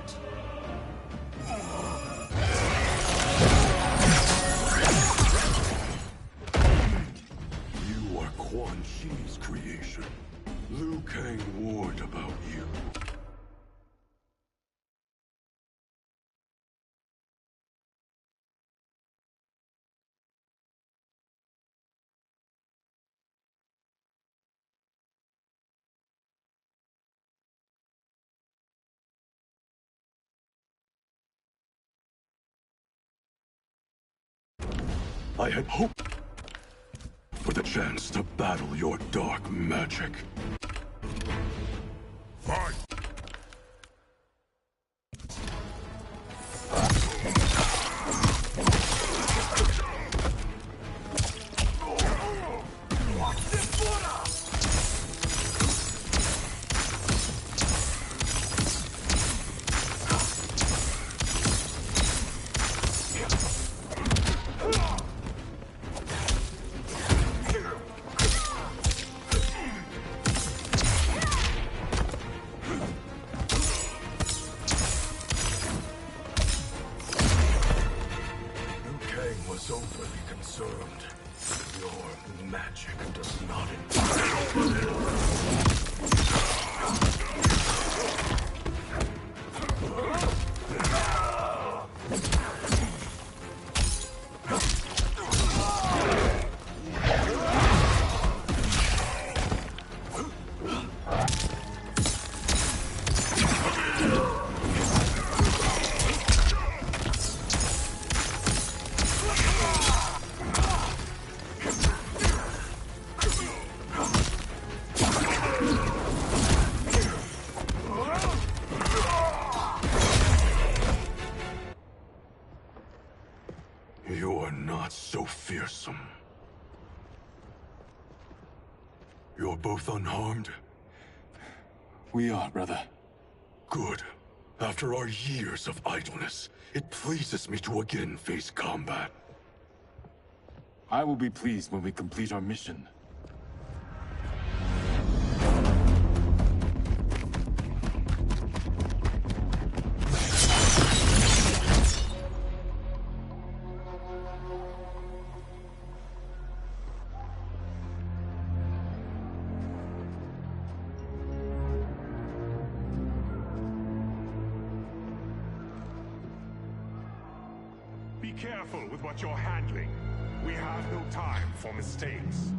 Kombat. You are Quan Chi's creation. Liu Kang warned about you. I had hoped for the chance to battle your dark magic. Fight! Was overly concerned. Your magic does not You are not so fearsome. You're both unharmed? We are, brother. Good. After our years of idleness, it pleases me to again face combat. I will be pleased when we complete our mission. Be careful with what you're handling. We have no time for mistakes.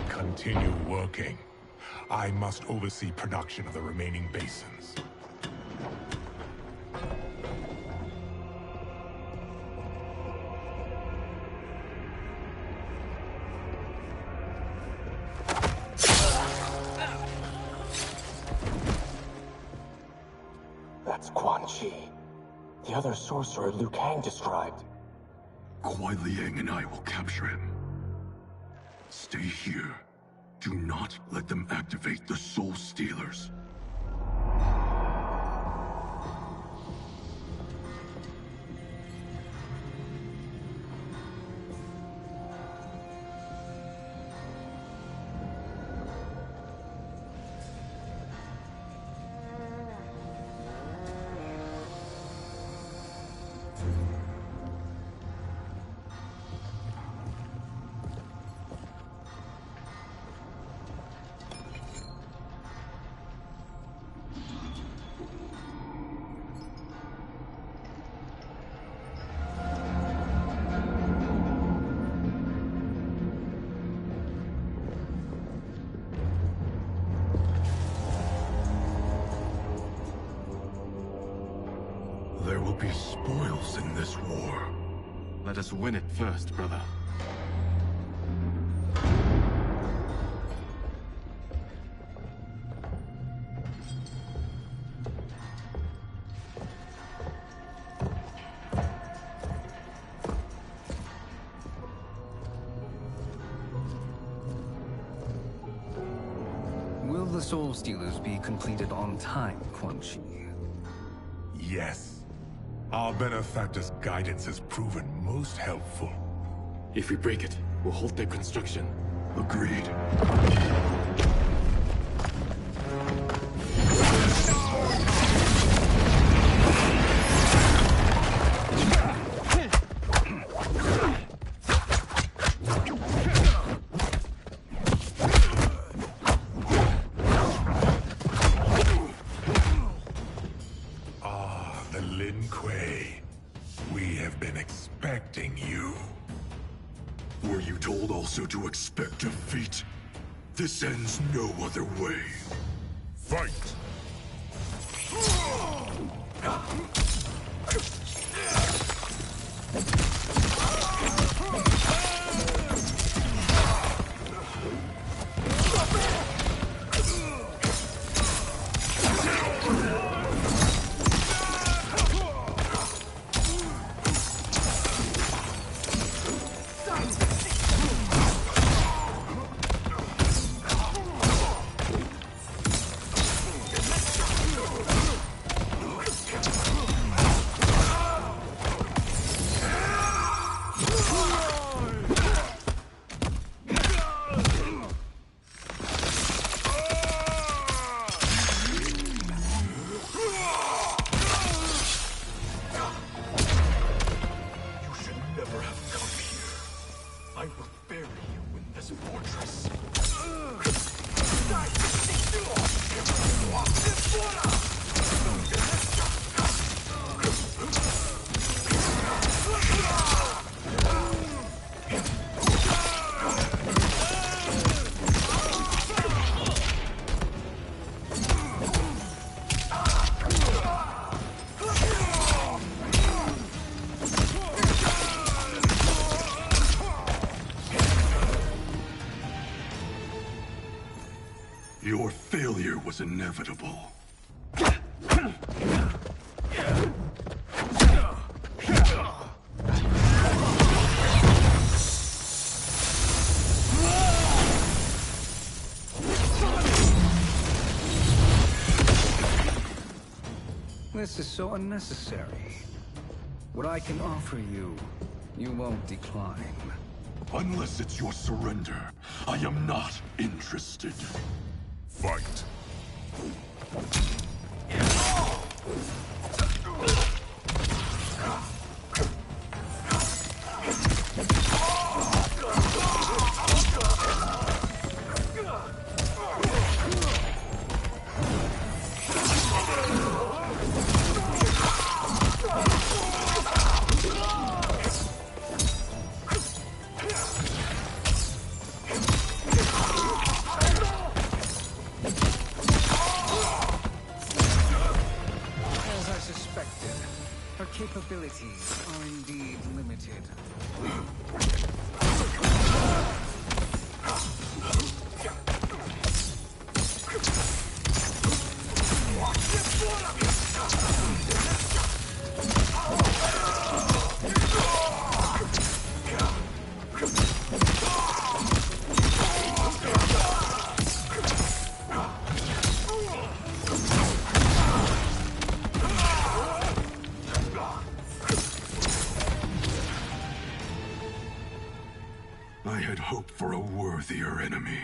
Continue working. I must oversee production of the remaining basins. That's Quan Chi. The other sorcerer Liu Kang described. Kuai Liang and I will capture him. Stay here. Do not let them activate the Soul Stealers. There will be spoils in this war. Let us win it first, brother. Will the Soul Stealers be completed on time, Quan Chi? Yes. Our benefactor's guidance has proven most helpful. If we break it, we'll halt their construction. Agreed. also to expect defeat. This ends no other way. Fight! Your failure was inevitable. This is so unnecessary. What I can offer you, you won't decline. Unless it's your surrender, I am not interested. Fight! Her capabilities are indeed limited. I had hoped for a worthier enemy.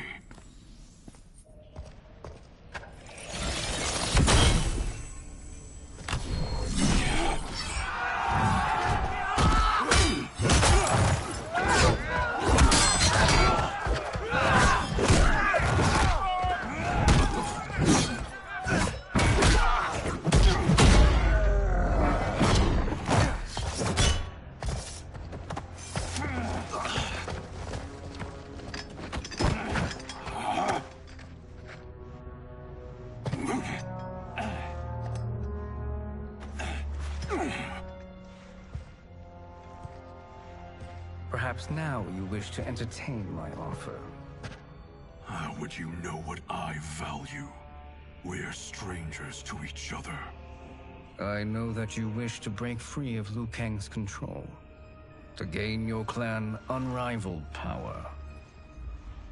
Perhaps now you wish to entertain my offer. How would you know what I value? We're strangers to each other. I know that you wish to break free of Liu Kang's control, to gain your clan unrivaled power.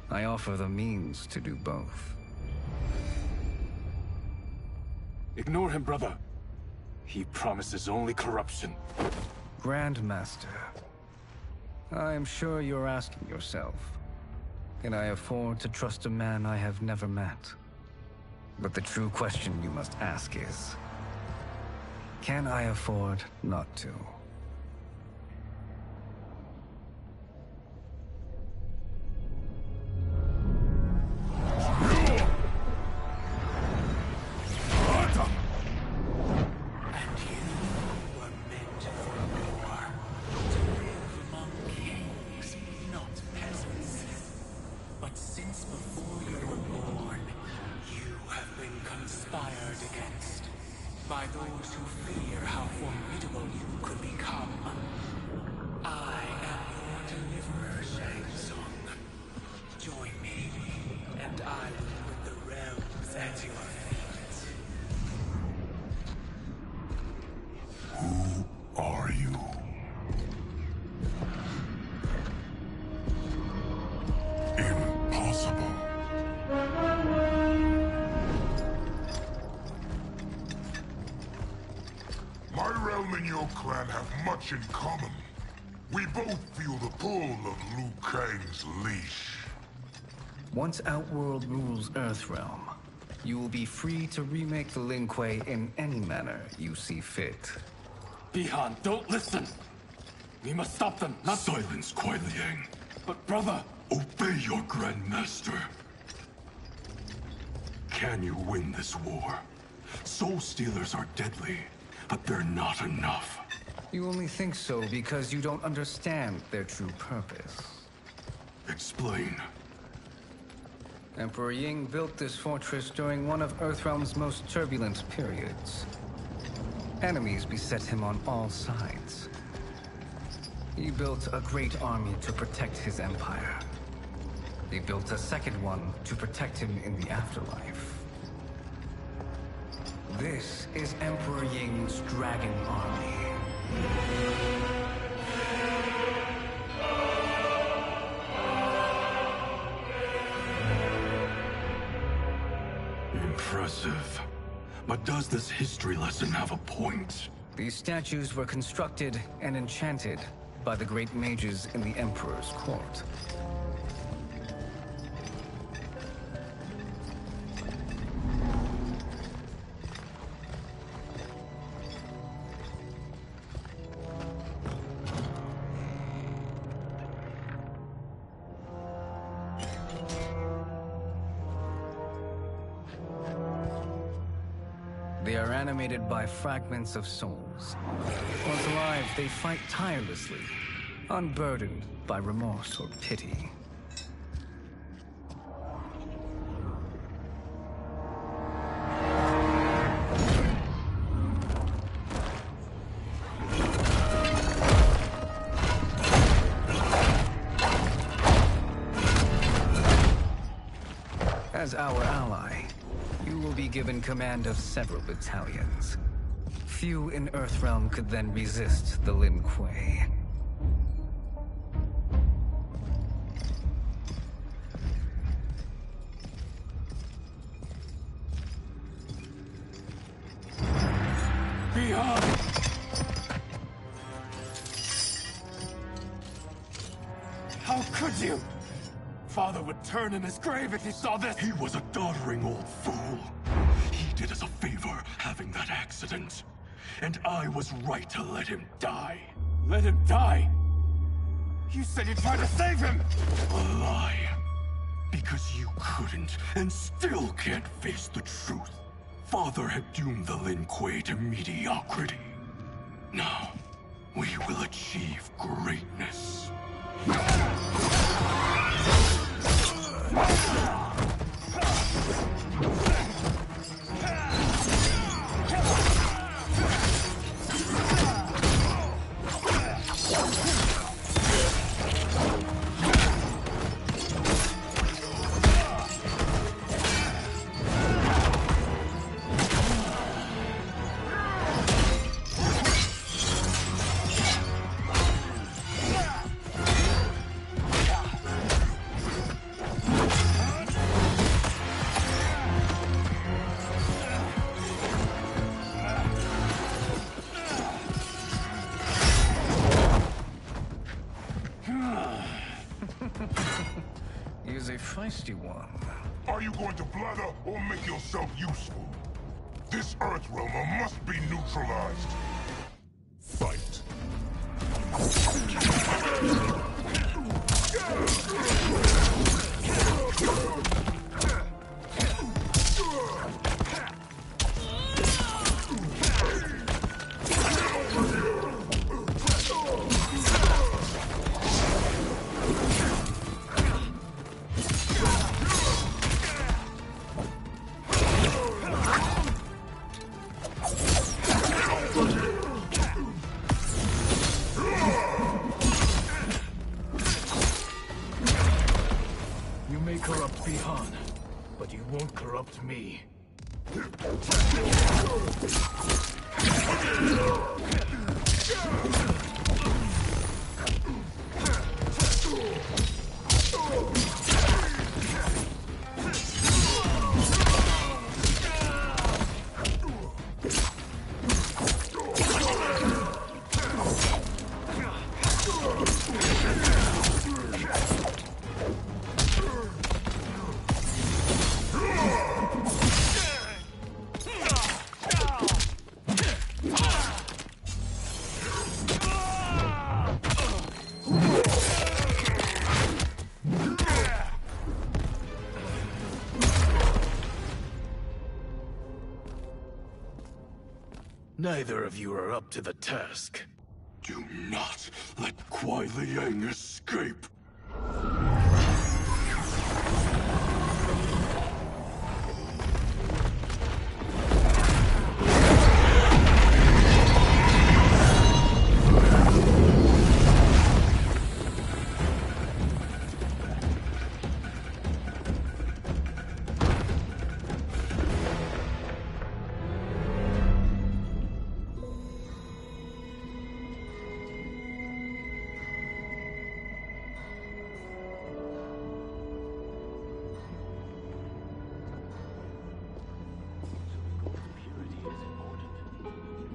I offer the means to do both. Ignore him, brother. He promises only corruption. Grandmaster, I am sure you're asking yourself, can I afford to trust a man I have never met? But the true question you must ask is, can I afford not to? conspired against by those who fear how formidable you could become. I am your deliverer, Shang Tsung. Join me, and I will put the realms at your feet. Who are you? Impossible. My realm and your clan have much in common. We both feel the pull of Liu Kang's leash. Once Outworld rules Earthrealm, you will be free to remake the Lin Kuei in any manner you see fit. Bihan, don't listen! We must stop them, not— Silence, Kuai Liang. But brother! Obey your Grandmaster. Can you win this war? Soul Stealers are deadly, but they're not enough. You only think so because you don't understand their true purpose. Explain. Emperor Ying built this fortress during one of Earthrealm's most turbulent periods. Enemies beset him on all sides. He built a great army to protect his empire. He built a second one to protect him in the afterlife. This is Emperor Ying's Dragon Army. Impressive. But does this history lesson have a point? These statues were constructed and enchanted by the great mages in the Emperor's court. They are animated by fragments of souls. Once alive, they fight tirelessly, unburdened by remorse or pity. As our ally, you will be given command of several battalions. Few in Earthrealm could then resist the Lin Kuei. Bihan! How could you? Father would turn in his grave if he saw this! He was a doddering old fool. He did us a favor having that accident. And I was right to let him die. Let him die? You said you tried to save him! A lie. Because you couldn't and still can't face the truth. Father had doomed the Lin Kuei to mediocrity. Now, we will achieve greatness. He is a feisty one. Are you going to blather or make yourself useful? This Earthrealmer must be neutralized. Fight. pawn, but you won't corrupt me. Neither of you are up to the task. Do not let Kuai Liang escape.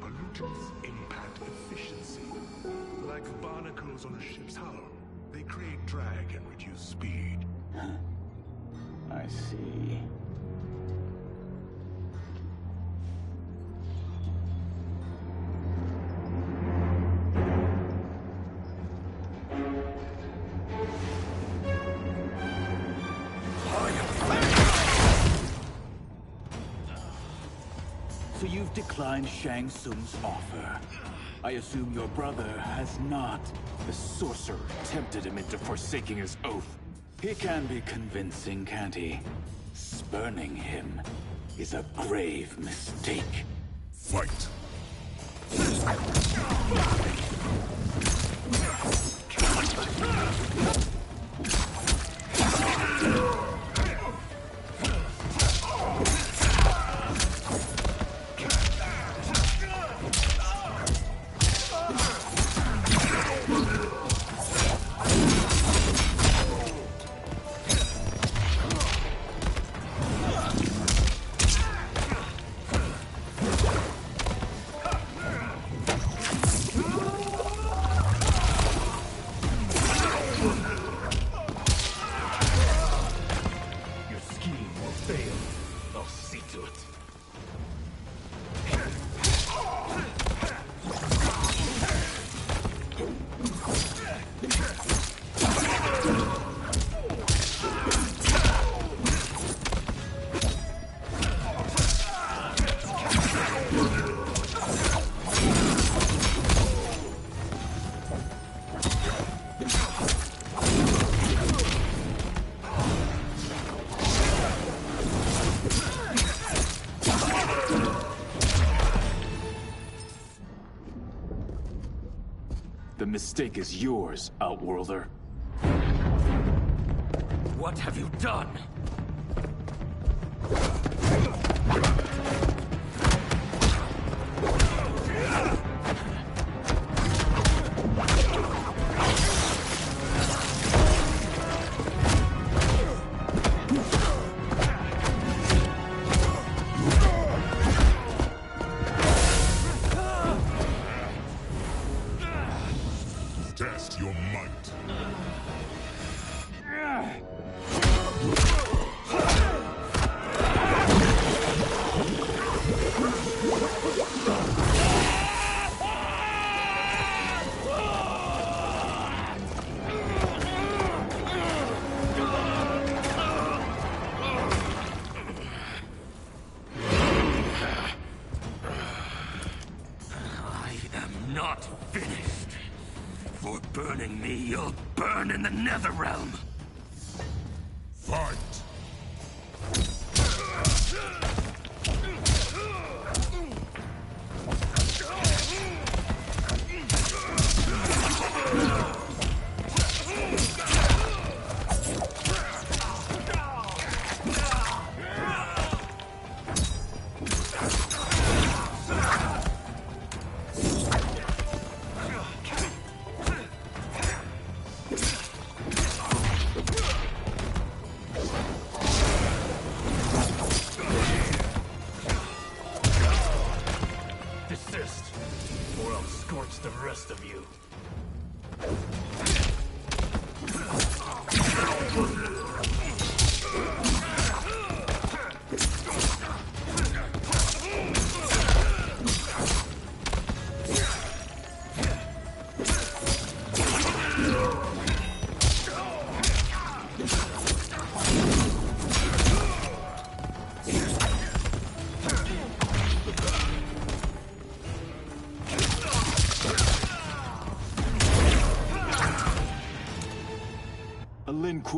Pollutants impact efficiency. Like barnacles on a ship's hull, they create drag and reduce speed. I see. So you've declined Shang Tsung's offer. I assume your brother has not. The sorcerer tempted him into forsaking his oath. He can be convincing, can't he? Spurning him is a grave mistake. Fight! The mistake is yours, Outworlder. What have you done? Test your might. I am not finished. For burning me, you'll burn in the Netherrealm. Fight!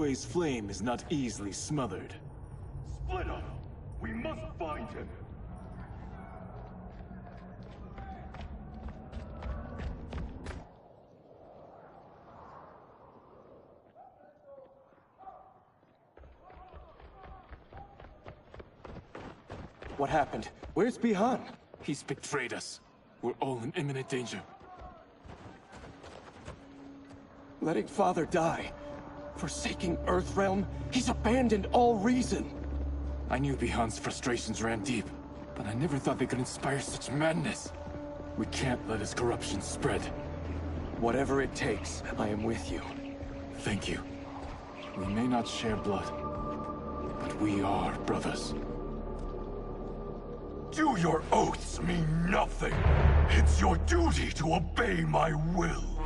Kuei's flame is not easily smothered. Split up! We must find him! What happened? Where's Bihan? He's betrayed us. We're all in imminent danger. Letting Father die. Forsaking Earthrealm? He's abandoned all reason. I knew Bihan's frustrations ran deep, but I never thought they could inspire such madness. We can't let his corruption spread. Whatever it takes, I am with you. Thank you. We may not share blood, but we are brothers. Do your oaths mean nothing? It's your duty to obey my will.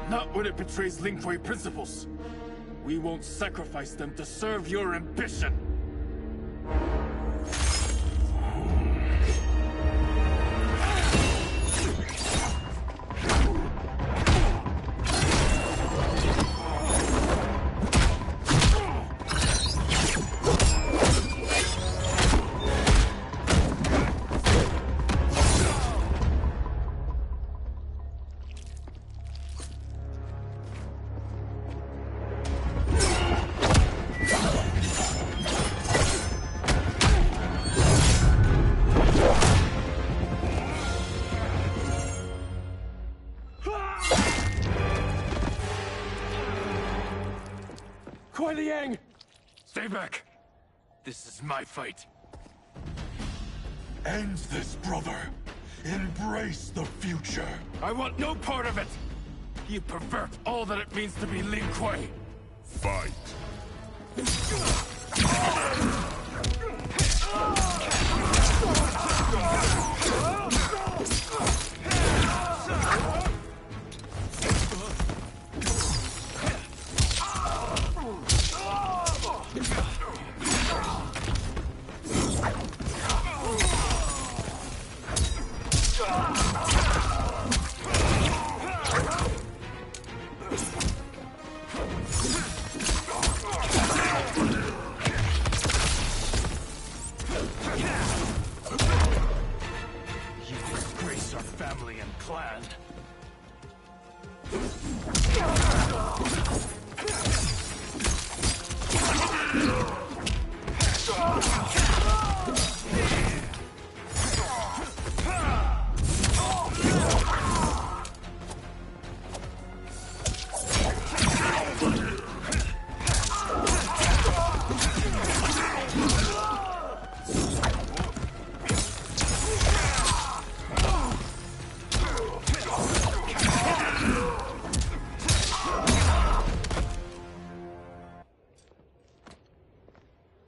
Not when it betrays Lin Kuei principles. We won't sacrifice them to serve your ambition. Stay back. This is my fight. End this, brother. Embrace the future. I want no part of it! You pervert all that it means to be Lin Kuei. Fight.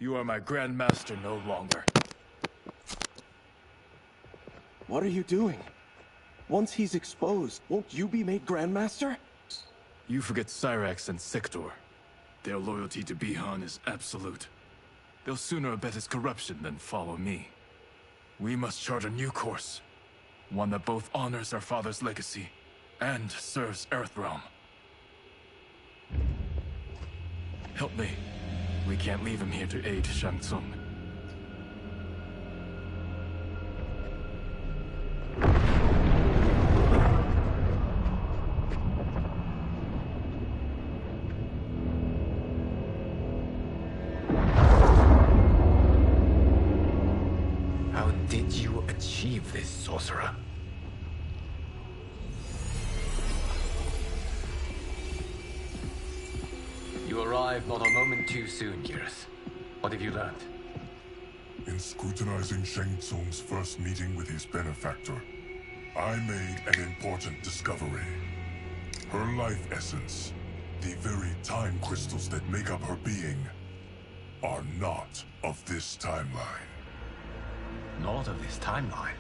You are my Grandmaster no longer. What are you doing? Once he's exposed, won't you be made Grandmaster? You forget Cyrax and Sector. Their loyalty to Bihan is absolute. They'll sooner abet his corruption than follow me. We must chart a new course. One that both honors our father's legacy and serves Earthrealm. Help me. We can't leave him here to aid Shang Tsung. How did you achieve this, sorcerer? You arrived not a moment too soon, Geras. What have you learned? In scrutinizing Shang Tsung's first meeting with his benefactor, I made an important discovery. Her life essence, the very time crystals that make up her being, are not of this timeline. Not of this timeline?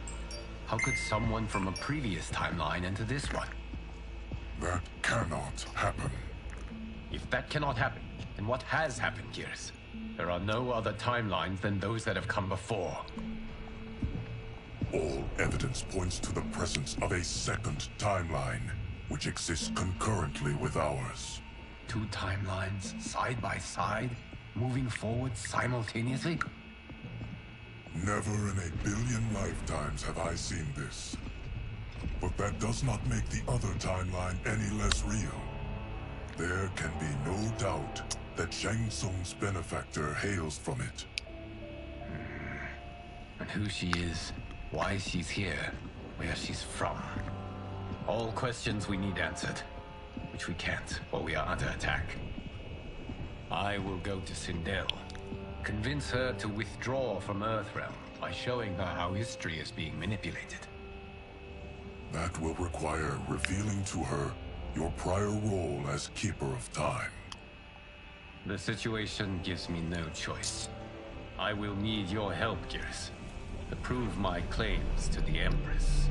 How could someone from a previous timeline enter this one? That cannot happen. If that cannot happen, then what has happened, Geras? There are no other timelines than those that have come before. All evidence points to the presence of a second timeline, which exists concurrently with ours. Two timelines, side by side, moving forward simultaneously? Never in a billion lifetimes have I seen this. But that does not make the other timeline any less real. There can be no doubt that Shang Tsung's benefactor hails from it. And who she is, why she's here, where she's from. All questions we need answered, which we can't while we are under attack. I will go to Sindel, convince her to withdraw from Earthrealm by showing her how history is being manipulated. That will require revealing to her your prior role as Keeper of Time. The situation gives me no choice. I will need your help, Gears, to prove my claims to the Empress.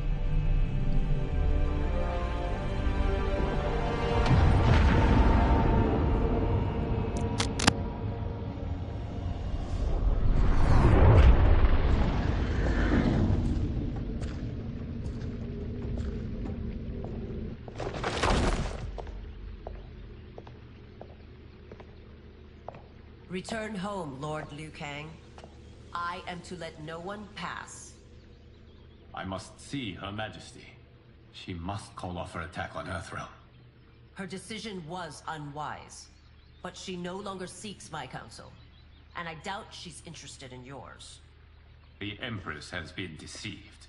Return home, Lord Liu Kang. I am to let no one pass. I must see Her Majesty. She must call off her attack on Earthrealm. Her decision was unwise, but she no longer seeks my counsel, and I doubt she's interested in yours. The Empress has been deceived.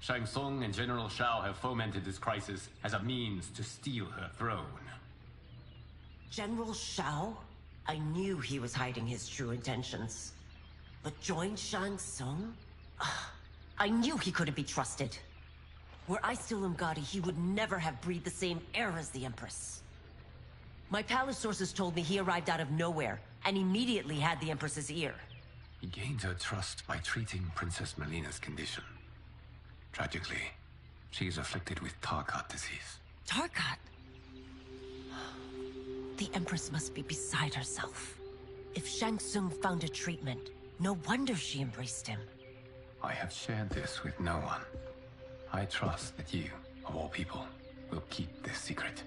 Shang Tsung and General Shao have fomented this crisis as a means to steal her throne. General Shao? I knew he was hiding his true intentions. But join Shang Tsung? I knew he couldn't be trusted. Were I still Umgadi, he would never have breathed the same air as the Empress. My palace sources told me he arrived out of nowhere, and immediately had the Empress's ear. He gained her trust by treating Princess Melina's condition. Tragically, she is afflicted with Tarkat disease. Tarkat? The Empress must be beside herself. If Shang Tsung found a treatment, no wonder she embraced him. I have shared this with no one. I trust that you, of all people, will keep this secret.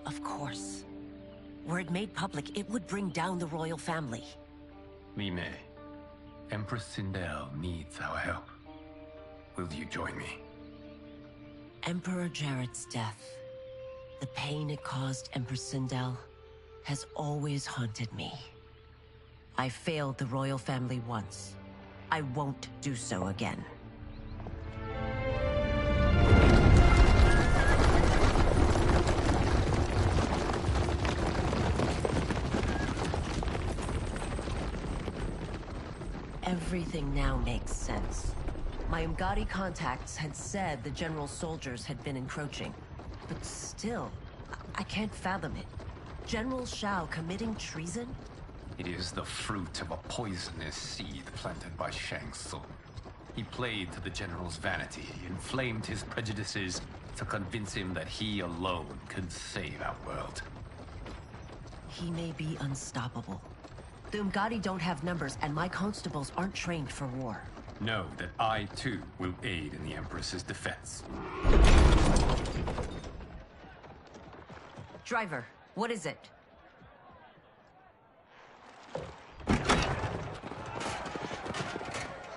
Of course. Were it made public, it would bring down the royal family. Li Mei, Empress Sindel needs our help. Will you join me? Emperor Jarrett's death, the pain it caused Empress Sindel, has always haunted me. I failed the royal family once. I won't do so again. Everything now makes sense. My Umgadi contacts had said the general's soldiers had been encroaching. But still, I can't fathom it. General Shao committing treason? It is the fruit of a poisonous seed planted by Shang Tsung. He played to the general's vanity, inflamed his prejudices to convince him that he alone could save our world. He may be unstoppable. The Umgadi don't have numbers, and my constables aren't trained for war. Know that I, too, will aid in the Empress's defense. Driver, what is it?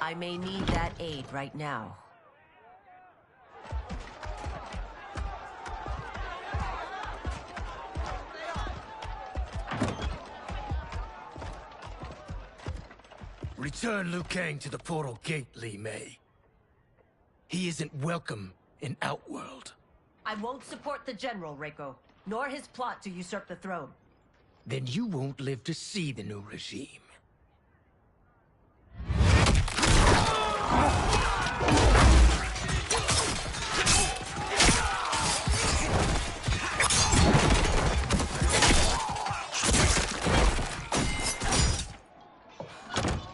I may need that aid right now. Return Liu Kang to the portal gate, Li Mei. He isn't welcome in Outworld. I won't support the General, Reiko, nor his plot to usurp the throne. Then you won't live to see the new regime.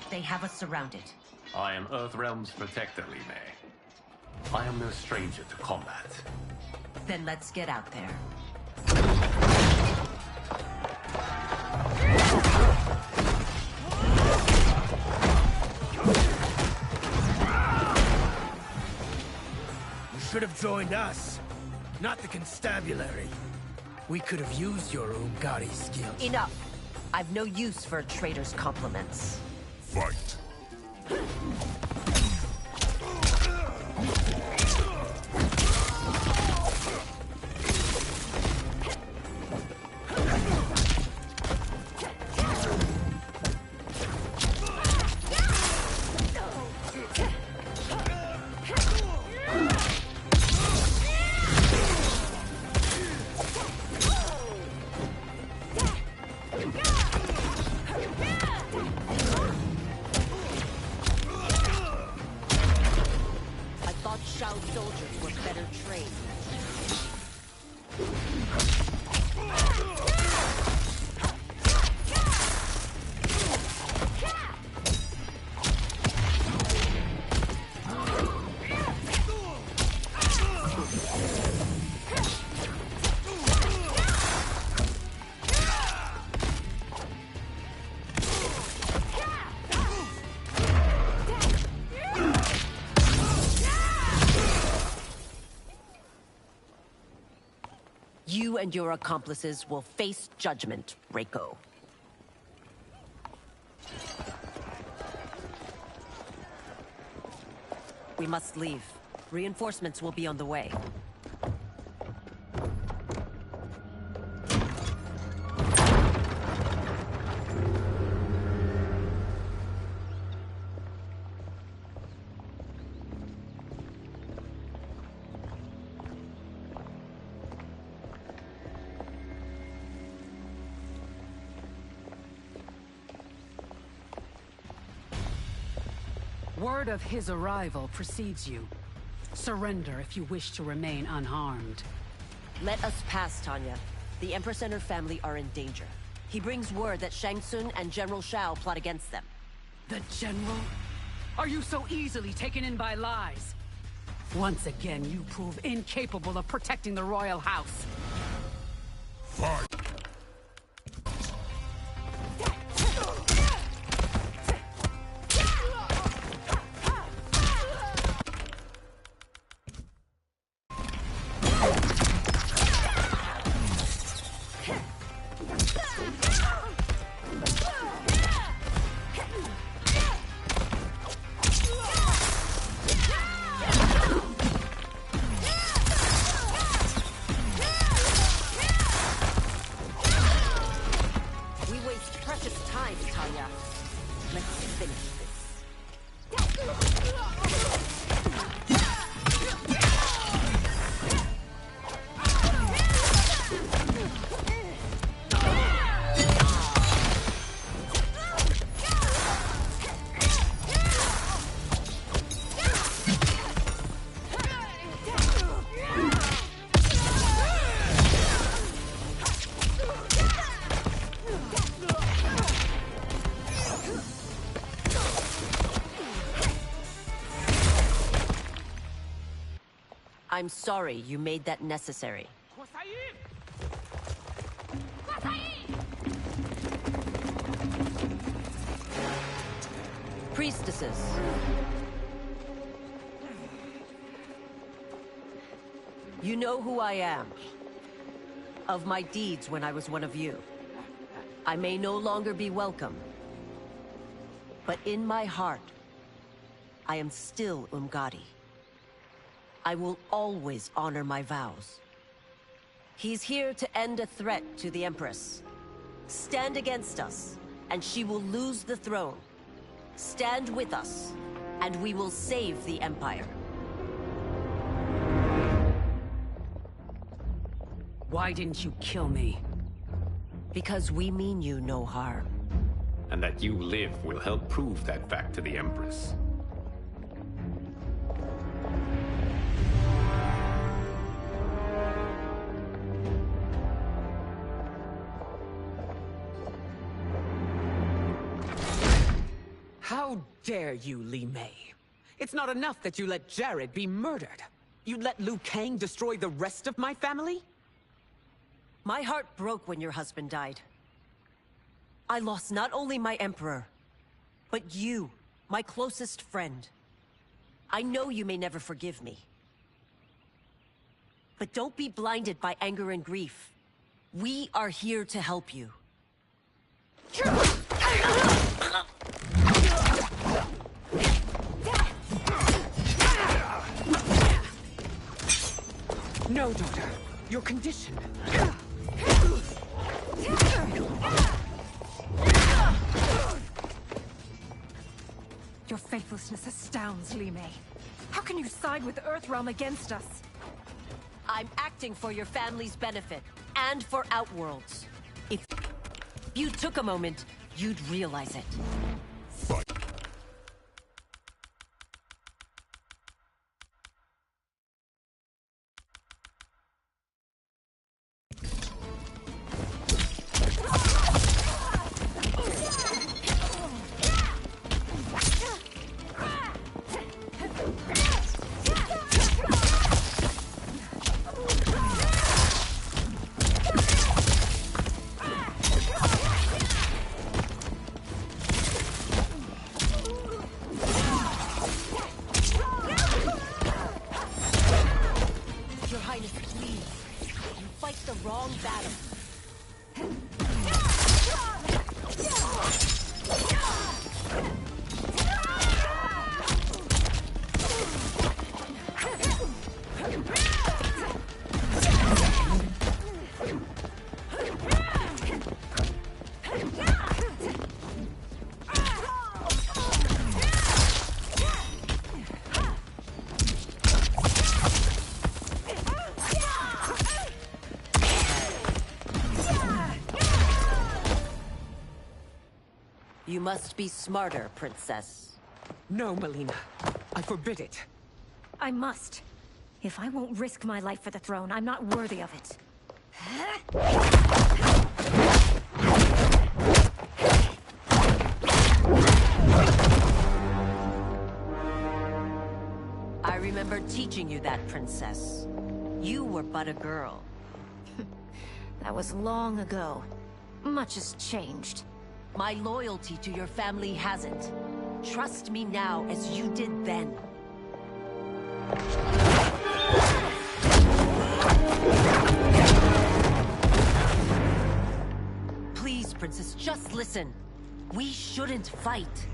They have us surrounded. I am Earthrealm's protector, Li Mei. I am no stranger to combat. Then let's get out there. You should have joined us, not the constabulary. We could have used your Ugari skills. Enough! I've no use for a traitor's compliments. Fight. Shao soldiers were better trained. You and your accomplices will face judgment, Reiko. We must leave. Reinforcements will be on the way. Word of his arrival precedes you. Surrender if you wish to remain unharmed. Let us pass, Tanya. The Empress and her family are in danger. He brings word that Shang Tsung and General Shao plot against them. The General? Are you so easily taken in by lies? Once again, you prove incapable of protecting the royal house. Fight. I'm sorry you made that necessary. Priestesses. You know who I am. Of my deeds when I was one of you. I may no longer be welcome. But in my heart, I am still Umgadi. I will always honor my vows. He's here to end a threat to the Empress. Stand against us, and she will lose the throne. Stand with us, and we will save the Empire. Why didn't you kill me? Because we mean you no harm. And that you live will help prove that fact to the Empress. How dare you, Li Mei? It's not enough that you let Jared be murdered. You'd let Liu Kang destroy the rest of my family? My heart broke when your husband died. I lost not only my Emperor, but you, my closest friend. I know you may never forgive me. But don't be blinded by anger and grief. We are here to help you. No, daughter. Your condition. Your faithlessness astounds, Li Mei. How can you side with Earthrealm against us? I'm acting for your family's benefit, and for Outworlds. If you took a moment, you'd realize it. Fight. You must be smarter, Princess. No, Melina. I forbid it. I must. If I won't risk my life for the throne, I'm not worthy of it. I remember teaching you that, Princess. You were but a girl. That was long ago. Much has changed. My loyalty to your family hasn't. Trust me now as you did then. Please, Princess, just listen. We shouldn't fight.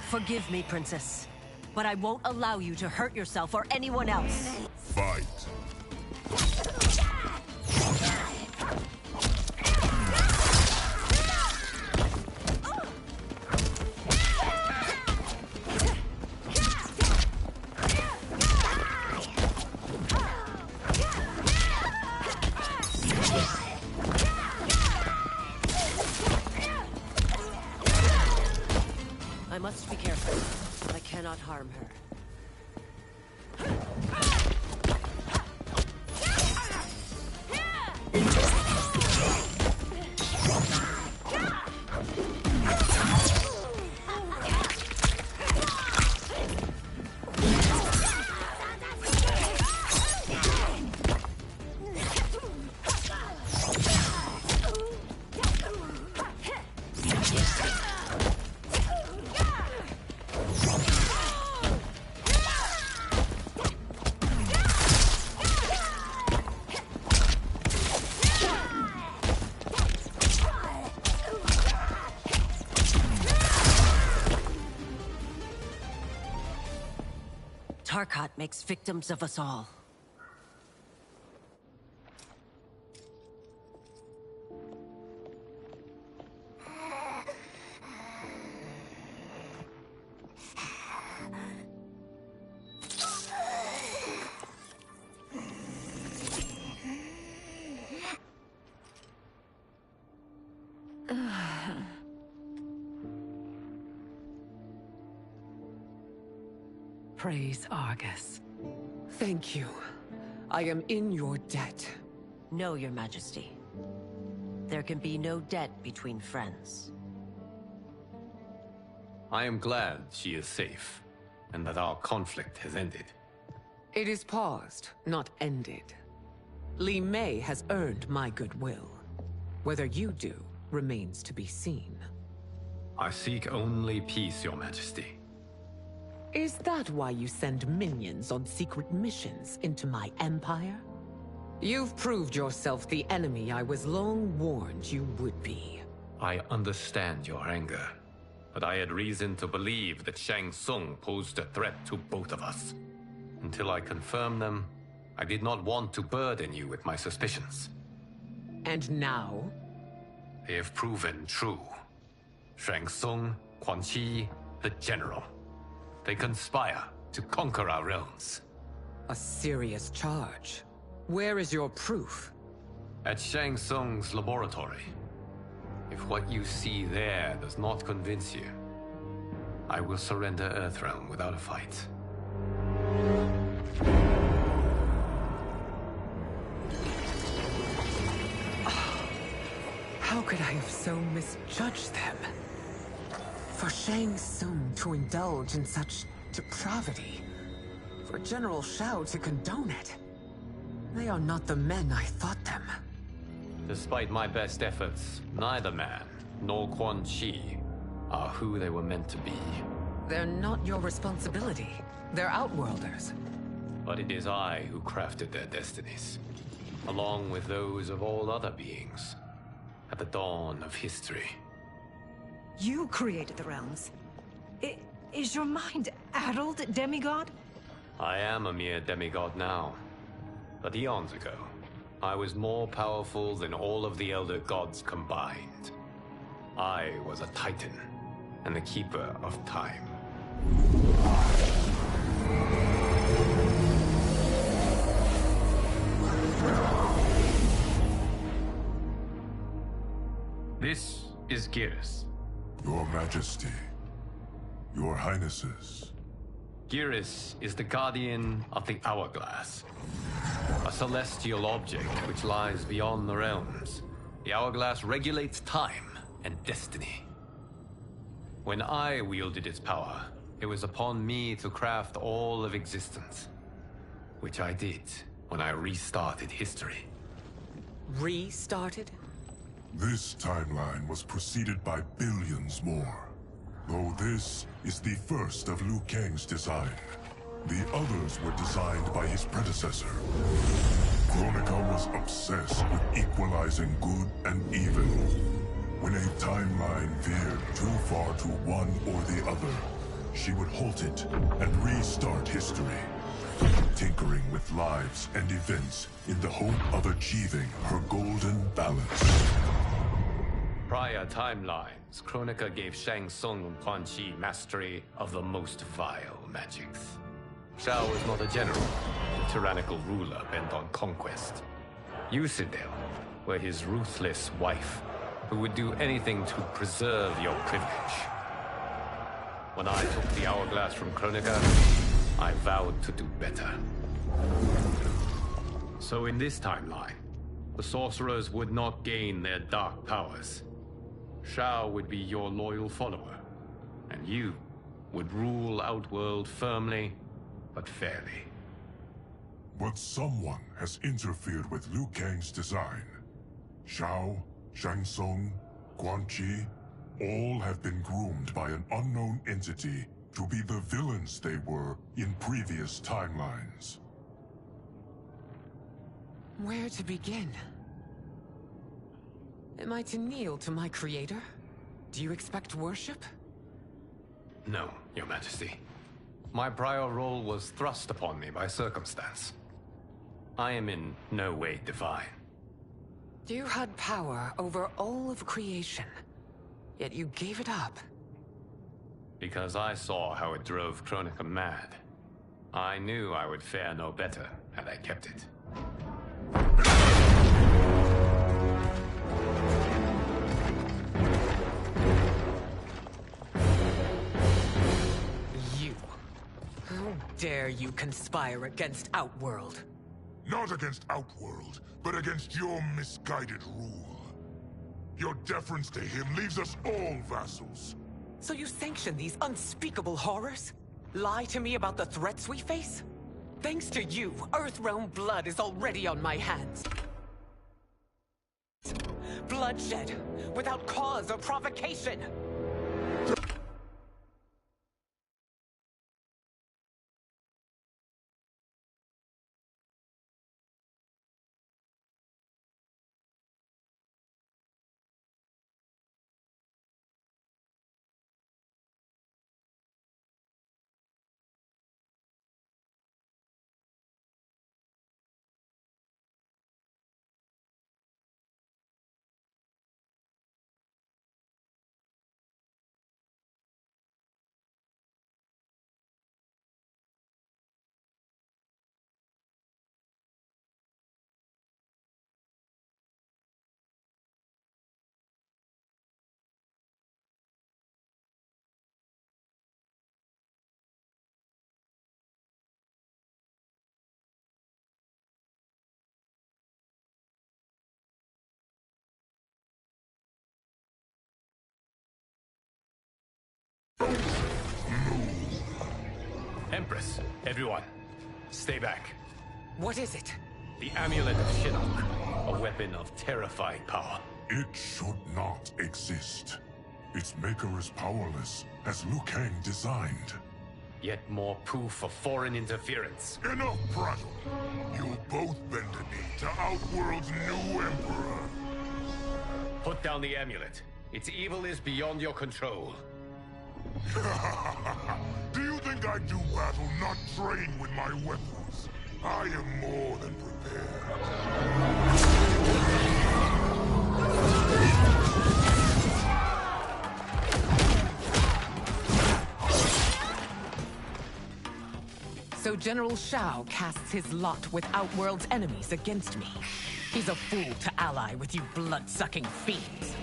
Forgive me, Princess, but I won't allow you to hurt yourself or anyone else. Fight. I must be careful. I cannot harm her. Tarkat makes victims of us all. Praise Argus. Thank you. I am in your debt. No, Your Majesty. There can be no debt between friends. I am glad she is safe, and that our conflict has ended. It is paused, not ended. Li Mei has earned my goodwill. Whether you do remains to be seen. I seek only peace, Your Majesty. Is that why you send minions on secret missions into my empire? You've proved yourself the enemy I was long warned you would be. I understand your anger, but I had reason to believe that Shang Tsung posed a threat to both of us. Until I confirmed them, I did not want to burden you with my suspicions. And now? They have proven true. Shang Tsung, Quan Chi, the General. They conspire to conquer our realms. A serious charge. Where is your proof? At Shang Tsung's laboratory. If what you see there does not convince you, I will surrender Earthrealm without a fight. How could I have so misjudged them? For Shang Tsung to indulge in such depravity, for General Shao to condone it, they are not the men I thought them. Despite my best efforts, neither man nor Quan Chi are who they were meant to be. They're not your responsibility. They're Outworlders. But it is I who crafted their destinies, along with those of all other beings, at the dawn of history. You created the realms. Is your mind addled, demigod? I am a mere demigod now. But eons ago, I was more powerful than all of the Elder Gods combined. I was a Titan, and the Keeper of Time. This is Geras. Your Majesty, Your Highnesses. Geras is the guardian of the Hourglass. A celestial object which lies beyond the realms. The Hourglass regulates time and destiny. When I wielded its power, it was upon me to craft all of existence. Which I did when I restarted history. Restarted? This timeline was preceded by billions more. Though this is the first of Liu Kang's design. The others were designed by his predecessor. Kronika was obsessed with equalizing good and evil. When a timeline veered too far to one or the other, she would halt it and restart history, tinkering with lives and events in the hope of achieving her golden balance. Prior timelines, Kronika gave Shang Tsung and Quan Chi mastery of the most vile magics. Shao was not a general, a tyrannical ruler bent on conquest. Yusidel were his ruthless wife, who would do anything to preserve your privilege. When I took the Hourglass from Kronika, I vowed to do better. So in this timeline, the sorcerers would not gain their dark powers. Shao would be your loyal follower, and you would rule Outworld firmly, but fairly. But someone has interfered with Liu Kang's design. Shao, Shang Tsung, Quan Chi, all have been groomed by an unknown entity to be the villains they were in previous timelines. Where to begin? Am I to kneel to my creator? Do you expect worship? No, Your Majesty. My prior role was thrust upon me by circumstance. I am in no way divine. You had power over all of creation, yet you gave it up. Because I saw how it drove Kronika mad. I knew I would fare no better had I kept it. You. How dare you conspire against Outworld? Not against Outworld, but against your misguided rule. Your deference to him leaves us all vassals. So you sanction these unspeakable horrors? Lie to me about the threats we face? Thanks to you, Earthrealm blood is already on my hands. bloodshed, without cause or provocation. Empress, everyone, stay back. What is it? The Amulet of Shinnok, a weapon of terrifying power. It should not exist. Its maker is powerless, as Liu Kang designed. Yet more proof of foreign interference. Enough prattle! You'll both bend a knee to Outworld's new Emperor. Put down the amulet. Its evil is beyond your control. Do you think I do battle not trained with my weapons? I am more than prepared. So General Shao casts his lot with Outworld's enemies against me. He's a fool to ally with you blood-sucking fiends.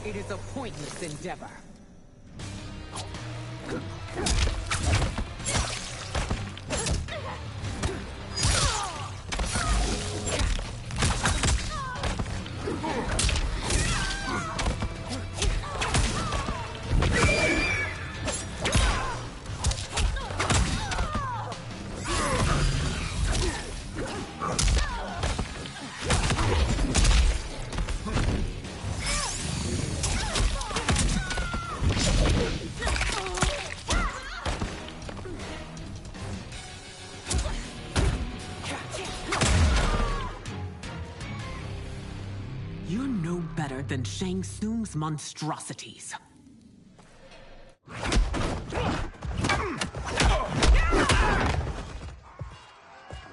It is a pointless endeavor. You're no better than Shang Tsung's monstrosities.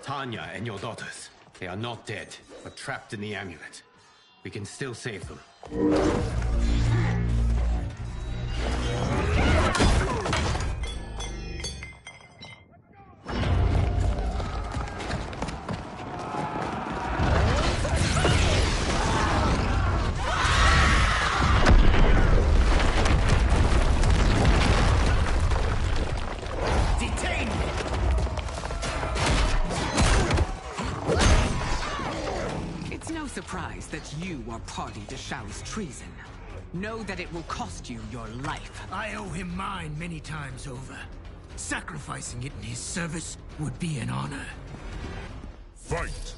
Tanya and your daughters, they are not dead, but trapped in the amulet. We can still save them. Surprised that you are party to Shao's treason. Know that it will cost you your life. I owe him mine many times over. Sacrificing it in his service would be an honor. Fight!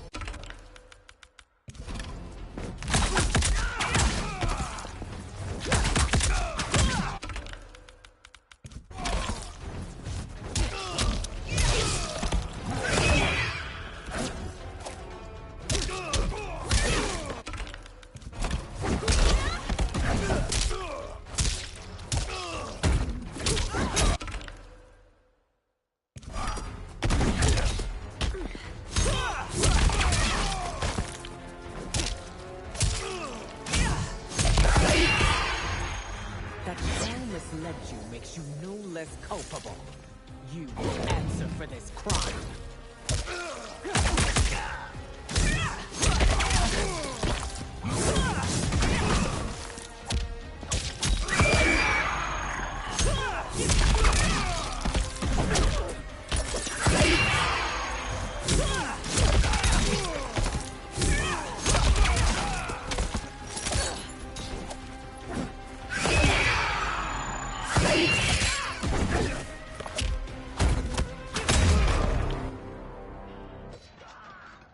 is culpable. You will answer for this crime.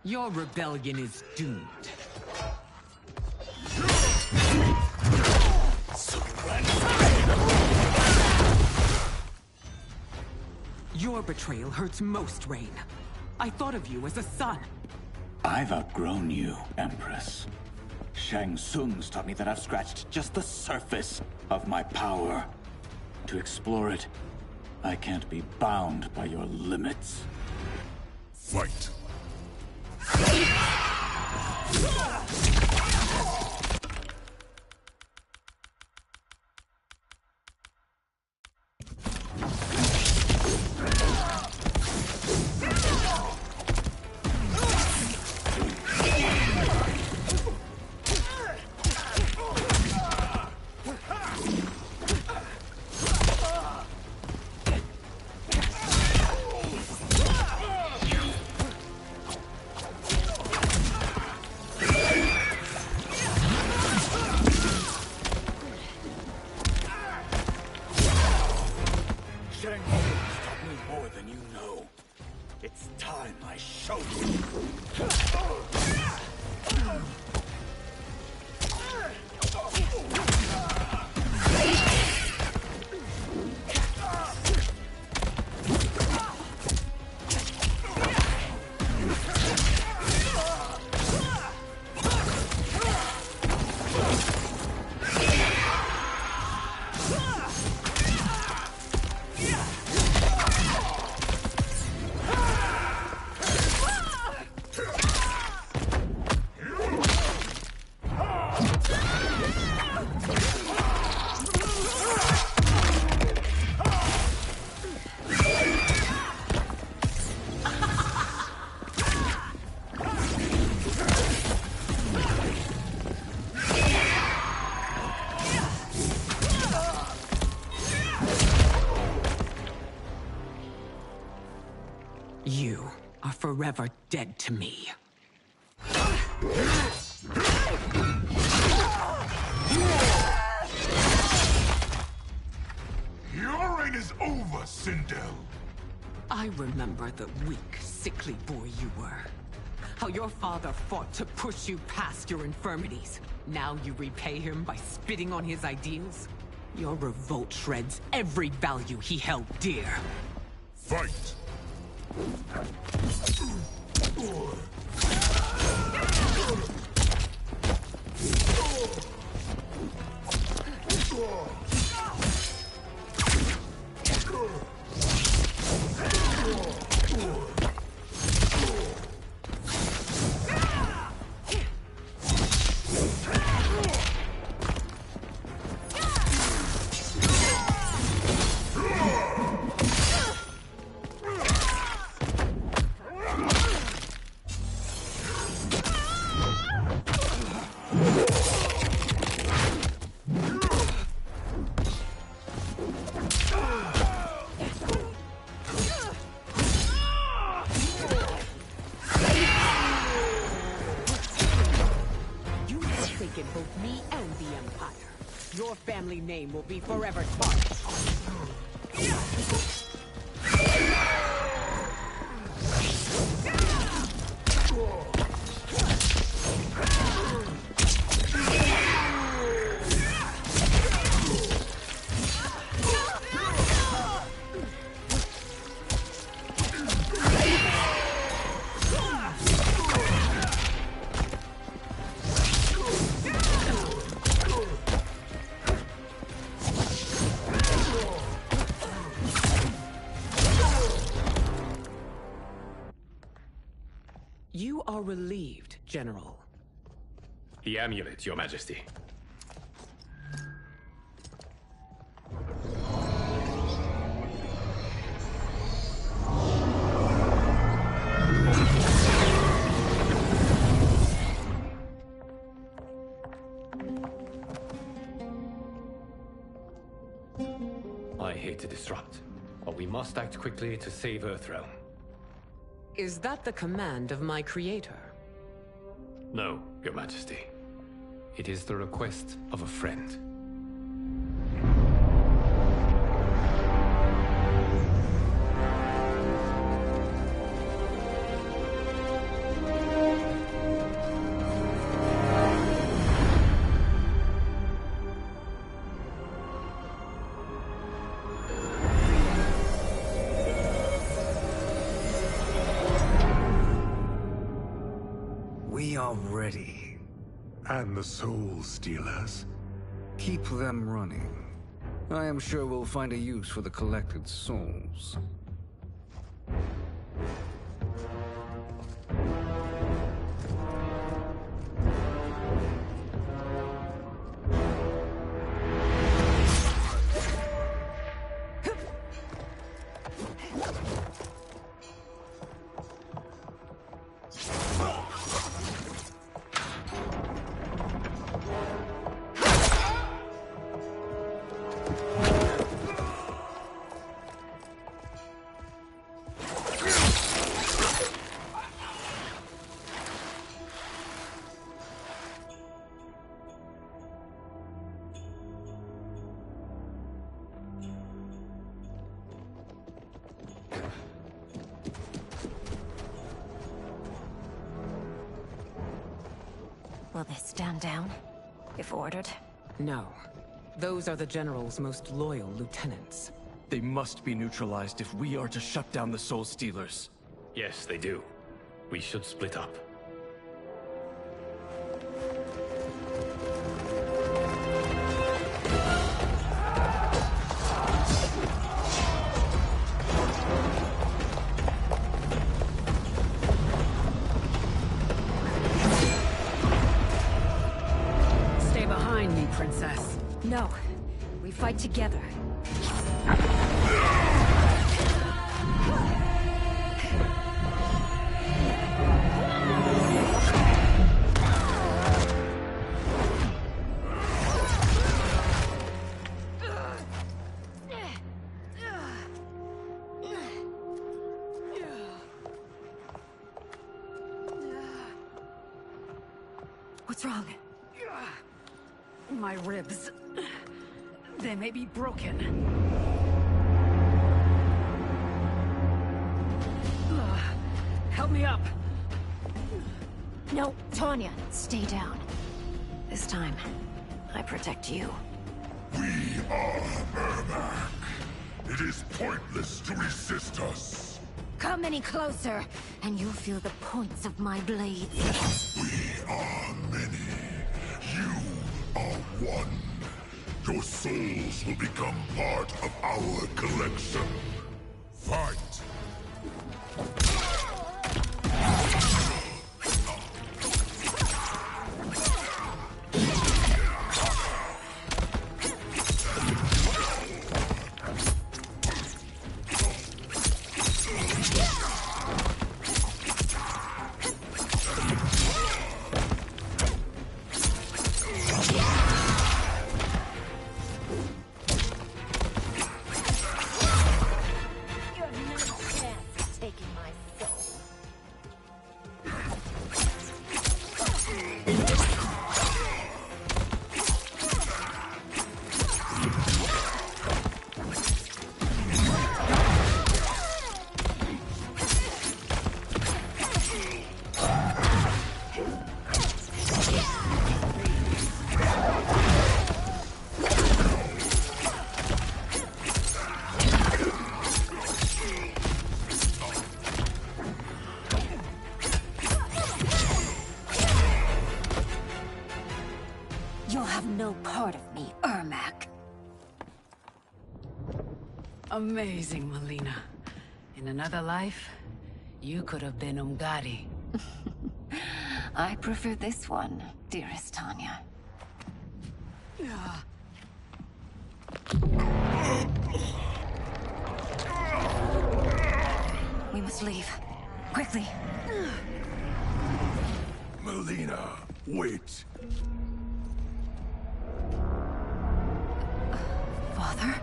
Your rebellion is doomed. Your betrayal hurts most, Rain. I thought of you as a son. I've outgrown you, Empress. Shang Tsung's taught me that I've scratched just the surface of my power. To explore it, I can't be bound by your limits. Fight! You are forever dead to me. Your reign is over, Sindel. I remember the weak, sickly boy you were. How your father fought to push you past your infirmities. Now you repay him by spitting on his ideals? Your revolt shreds every value he held dear. Fight! Both me and the Empire. Your family name will be forever tarnished. You are relieved, General. The amulet, Your Majesty. to disrupt. But we must act quickly to save Earthrealm. Is that the command of my creator? No, Your Majesty. It is the request of a friend. We are ready. And the Soul Stealers? Keep them running. I am sure we'll find a use for the collected souls. Will they stand down, if ordered? No. Those are the General's most loyal lieutenants. They must be neutralized if we are to shut down the Soul Stealers. Yes, they do. We should split up. Stay behind me, Princess. No. We fight together. What's wrong? My ribs. They may be broken. Help me up. No, Tanya, stay down. This time, I protect you. We are Ermac. It is pointless to resist us. Come any closer, and you'll feel the points of my blades. We are many. You are one. Your souls will become part of our collection. Fight! You'll have no part of me, Ermac. Amazing, Melina. In another life, you could have been Umgadi. I prefer this one, dearest Tanya. We must leave. Quickly. Melina, wait. Father?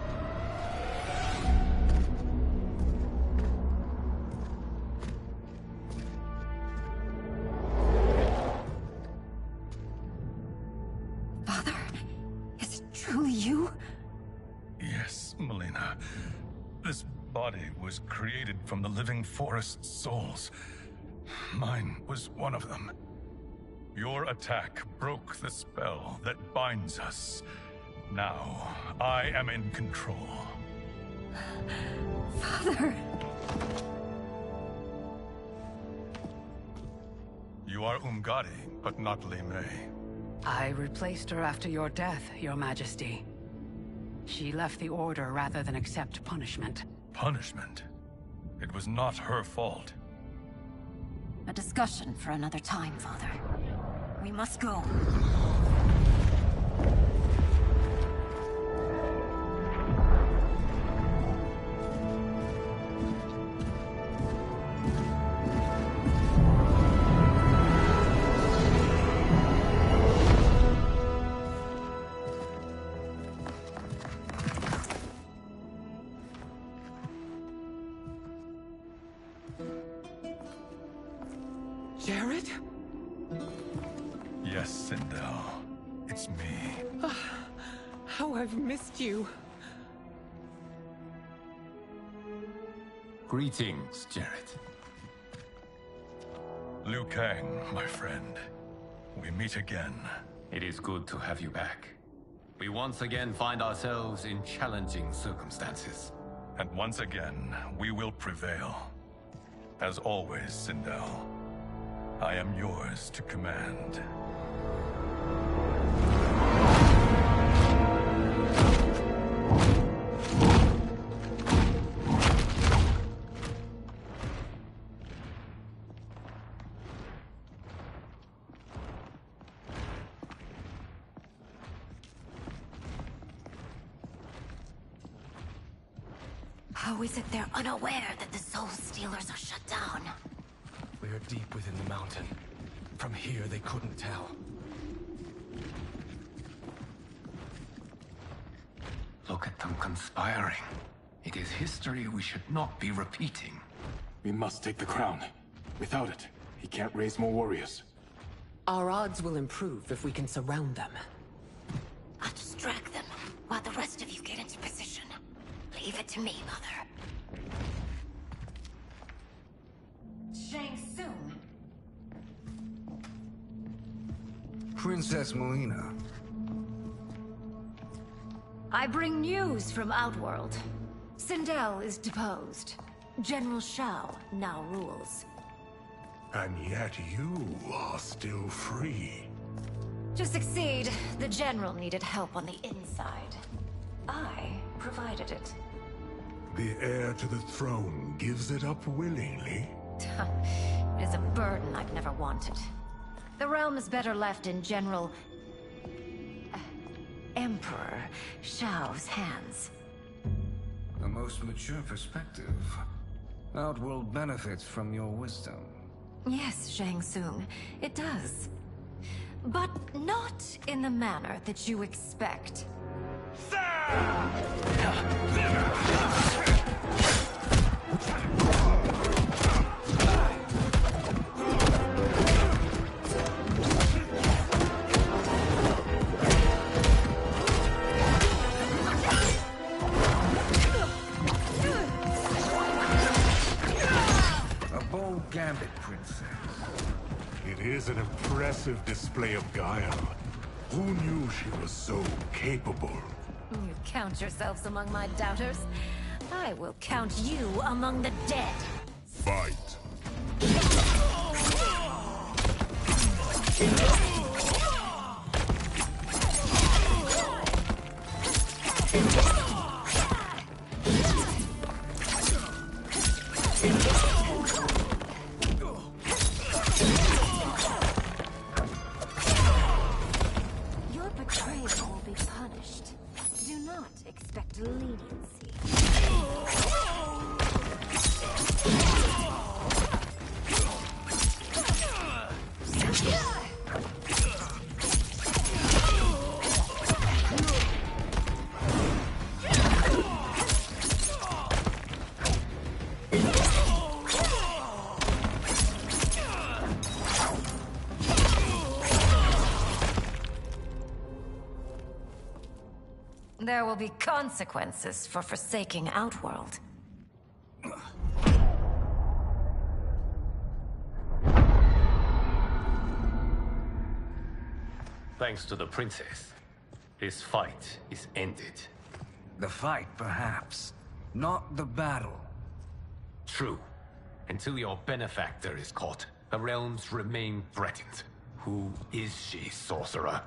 body was created from the living forest's souls. Mine was one of them. Your attack broke the spell that binds us. Now, I am in control. Father! You are Umgadi, but not Li Mei. I replaced her after your death, Your Majesty. She left the Order rather than accept punishment. Punishment? It was not her fault. A discussion for another time, Father. We must go. Jared? Yes, Sindel. It's me. How I've missed you. Greetings, Jared. Liu Kang, my friend. We meet again. It is good to have you back. We once again find ourselves in challenging circumstances. And once again, we will prevail. As always, Sindel, I am yours to command. How is it they're unaware that the Soul Stealers are shut down? We are deep within the mountain. From here, they couldn't tell. Look at them conspiring. It is history we should not be repeating. We must take the crown. Without it, he can't raise more warriors. Our odds will improve if we can surround them. I'll distract them while the rest of you get into position. Leave it to me, Mother. Shang Tsung. Princess Melina. I bring news from Outworld. Sindel is deposed. General Shao now rules. And yet you are still free. To succeed, the General needed help on the inside. I provided it. The heir to the throne gives it up willingly. It is a burden I've never wanted. The realm is better left in General... Emperor Shao's hands. A most mature perspective. Outworld benefits from your wisdom. Yes, Shang Tsung, it does. But not in the manner that you expect. A bold gambit, Princess. It is an impressive display of guile. Who knew she was so capable? You count yourselves among my doubters. I will count you among the dead. Fight. Your betrayal will be punished. Do not expect leniency. There will be consequences for forsaking Outworld. Thanks to the princess, this fight is ended. The fight, perhaps. Not the battle. True. Until your benefactor is caught, the realms remain threatened. Who is she, sorcerer?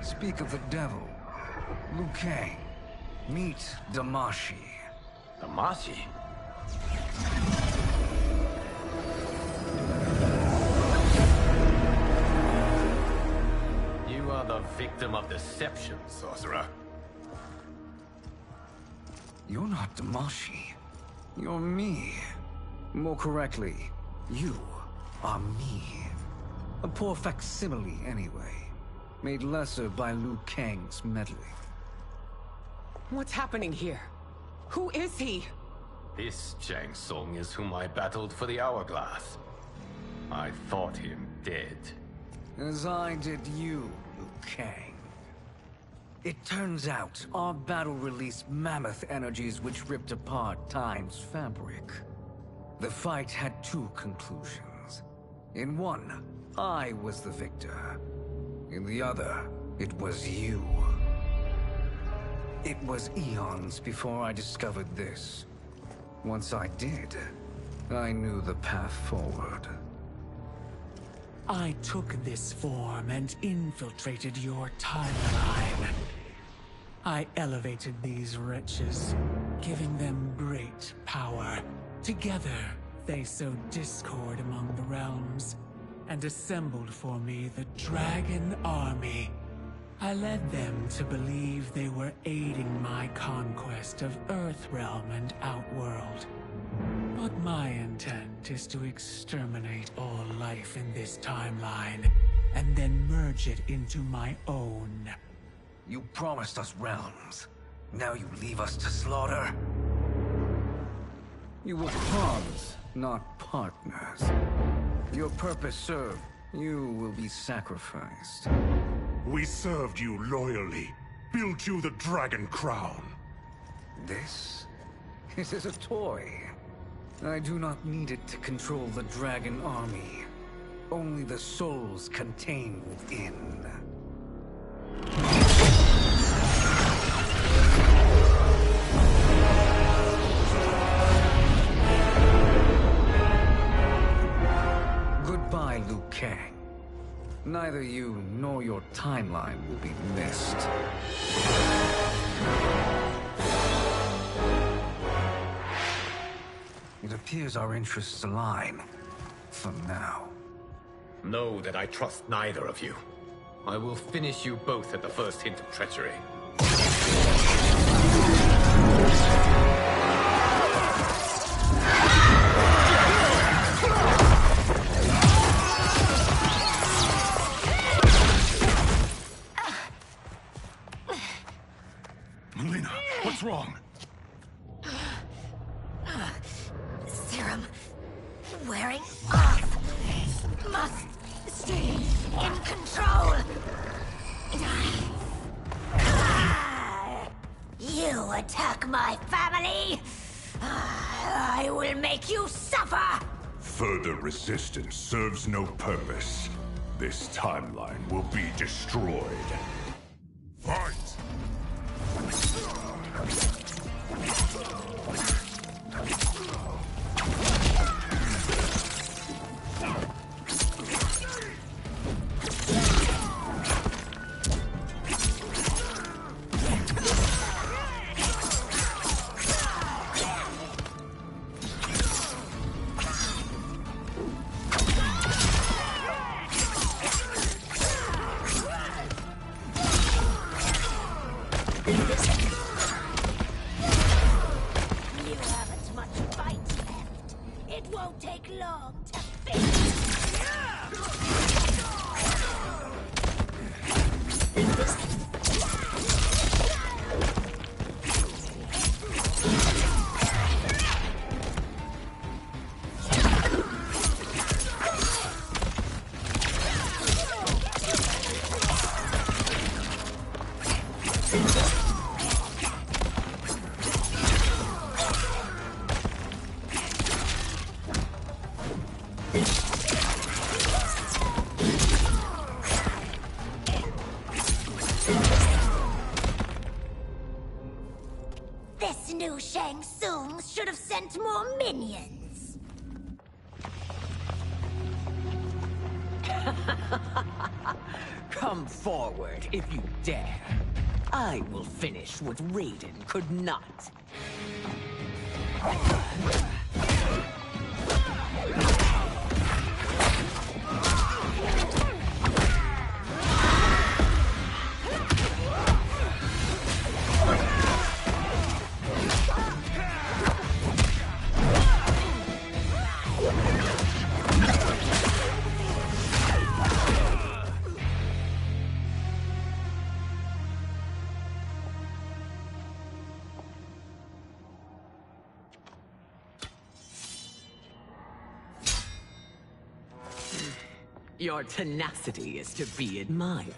Speak of the devil. Liu Kang. Meet Damashi. Damashi? You are the victim of deception, sorcerer. You're not Damashi. You're me. More correctly, you are me. A poor facsimile, anyway. Made lesser by Liu Kang's meddling. What's happening here? Who is he? This Shang Tsung is whom I battled for the Hourglass. I thought him dead. As I did you, Liu Kang. It turns out our battle released mammoth energies which ripped apart time's fabric. The fight had two conclusions. In one, I was the victor. In the other, it was you. It was eons before I discovered this. Once I did, I knew the path forward. I took this form and infiltrated your timeline. I elevated these wretches, giving them great power. Together, they sowed discord among the realms, and assembled for me the Dragon Army. I led them to believe they were aiding my conquest of Earthrealm and Outworld. But my intent is to exterminate all life in this timeline, and then merge it into my own. You promised us realms. Now you leave us to slaughter? You were pawns, not partners. Your purpose served. You will be sacrificed. We served you loyally, built you the Dragon Crown. This is a toy. I do not need it to control the Dragon Army. Only the souls contained within. Goodbye, Liu Kang. Neither you nor your timeline will be missed. It appears our interests align. For now. Know that I trust neither of you. I will finish you both at the first hint of treachery. Melina, what's wrong? Serum wearing off. Must stay in control. You attack my family. I will make you suffer. Further resistance serves no purpose. This timeline will be destroyed. Fight! new Shang Tsungs should have sent more minions. Come forward if you dare. I will finish what Raiden could not. Your tenacity is to be admired.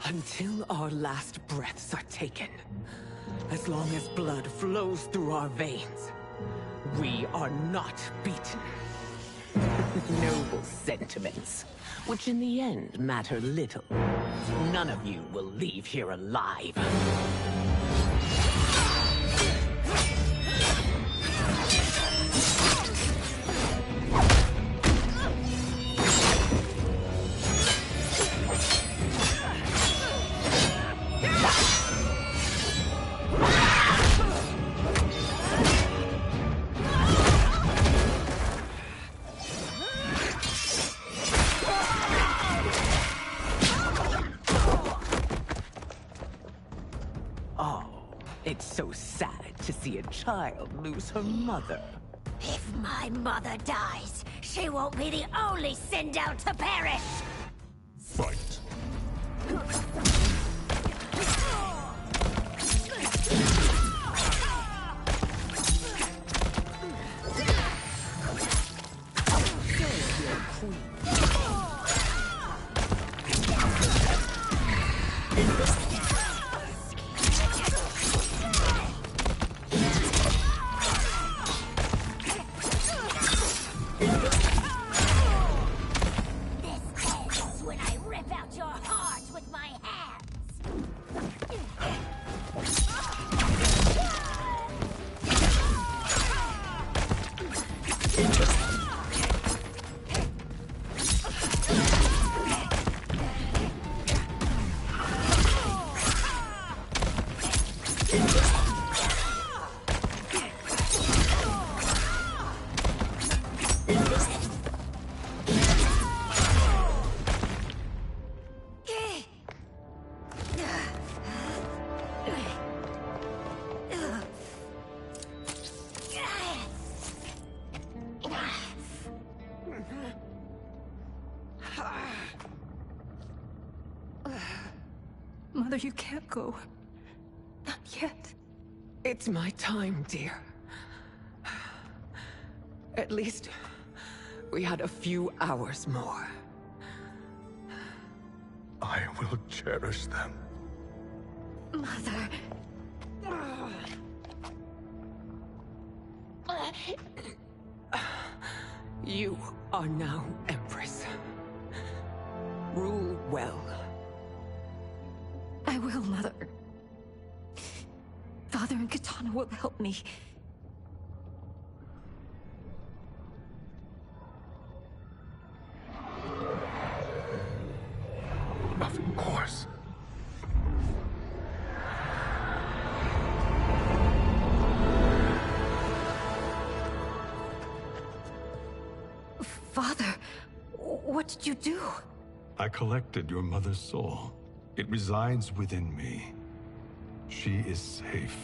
Until our last breaths are taken, as long as blood flows through our veins, we are not beaten. Noble sentiments, which in the end matter little. None of you will leave here alive. It's so sad to see a child lose her mother. If my mother dies, she won't be the only Sindel to perish! Fight. Mother, you can't go. Not yet. It's my time, dear. At least, we had a few hours more. I will cherish them. Mother... You are now Empress. Rule well. I will, Mother. Father and Katana will help me. Of course. Father, what did you do? I collected your mother's soul. It resides within me. She is safe.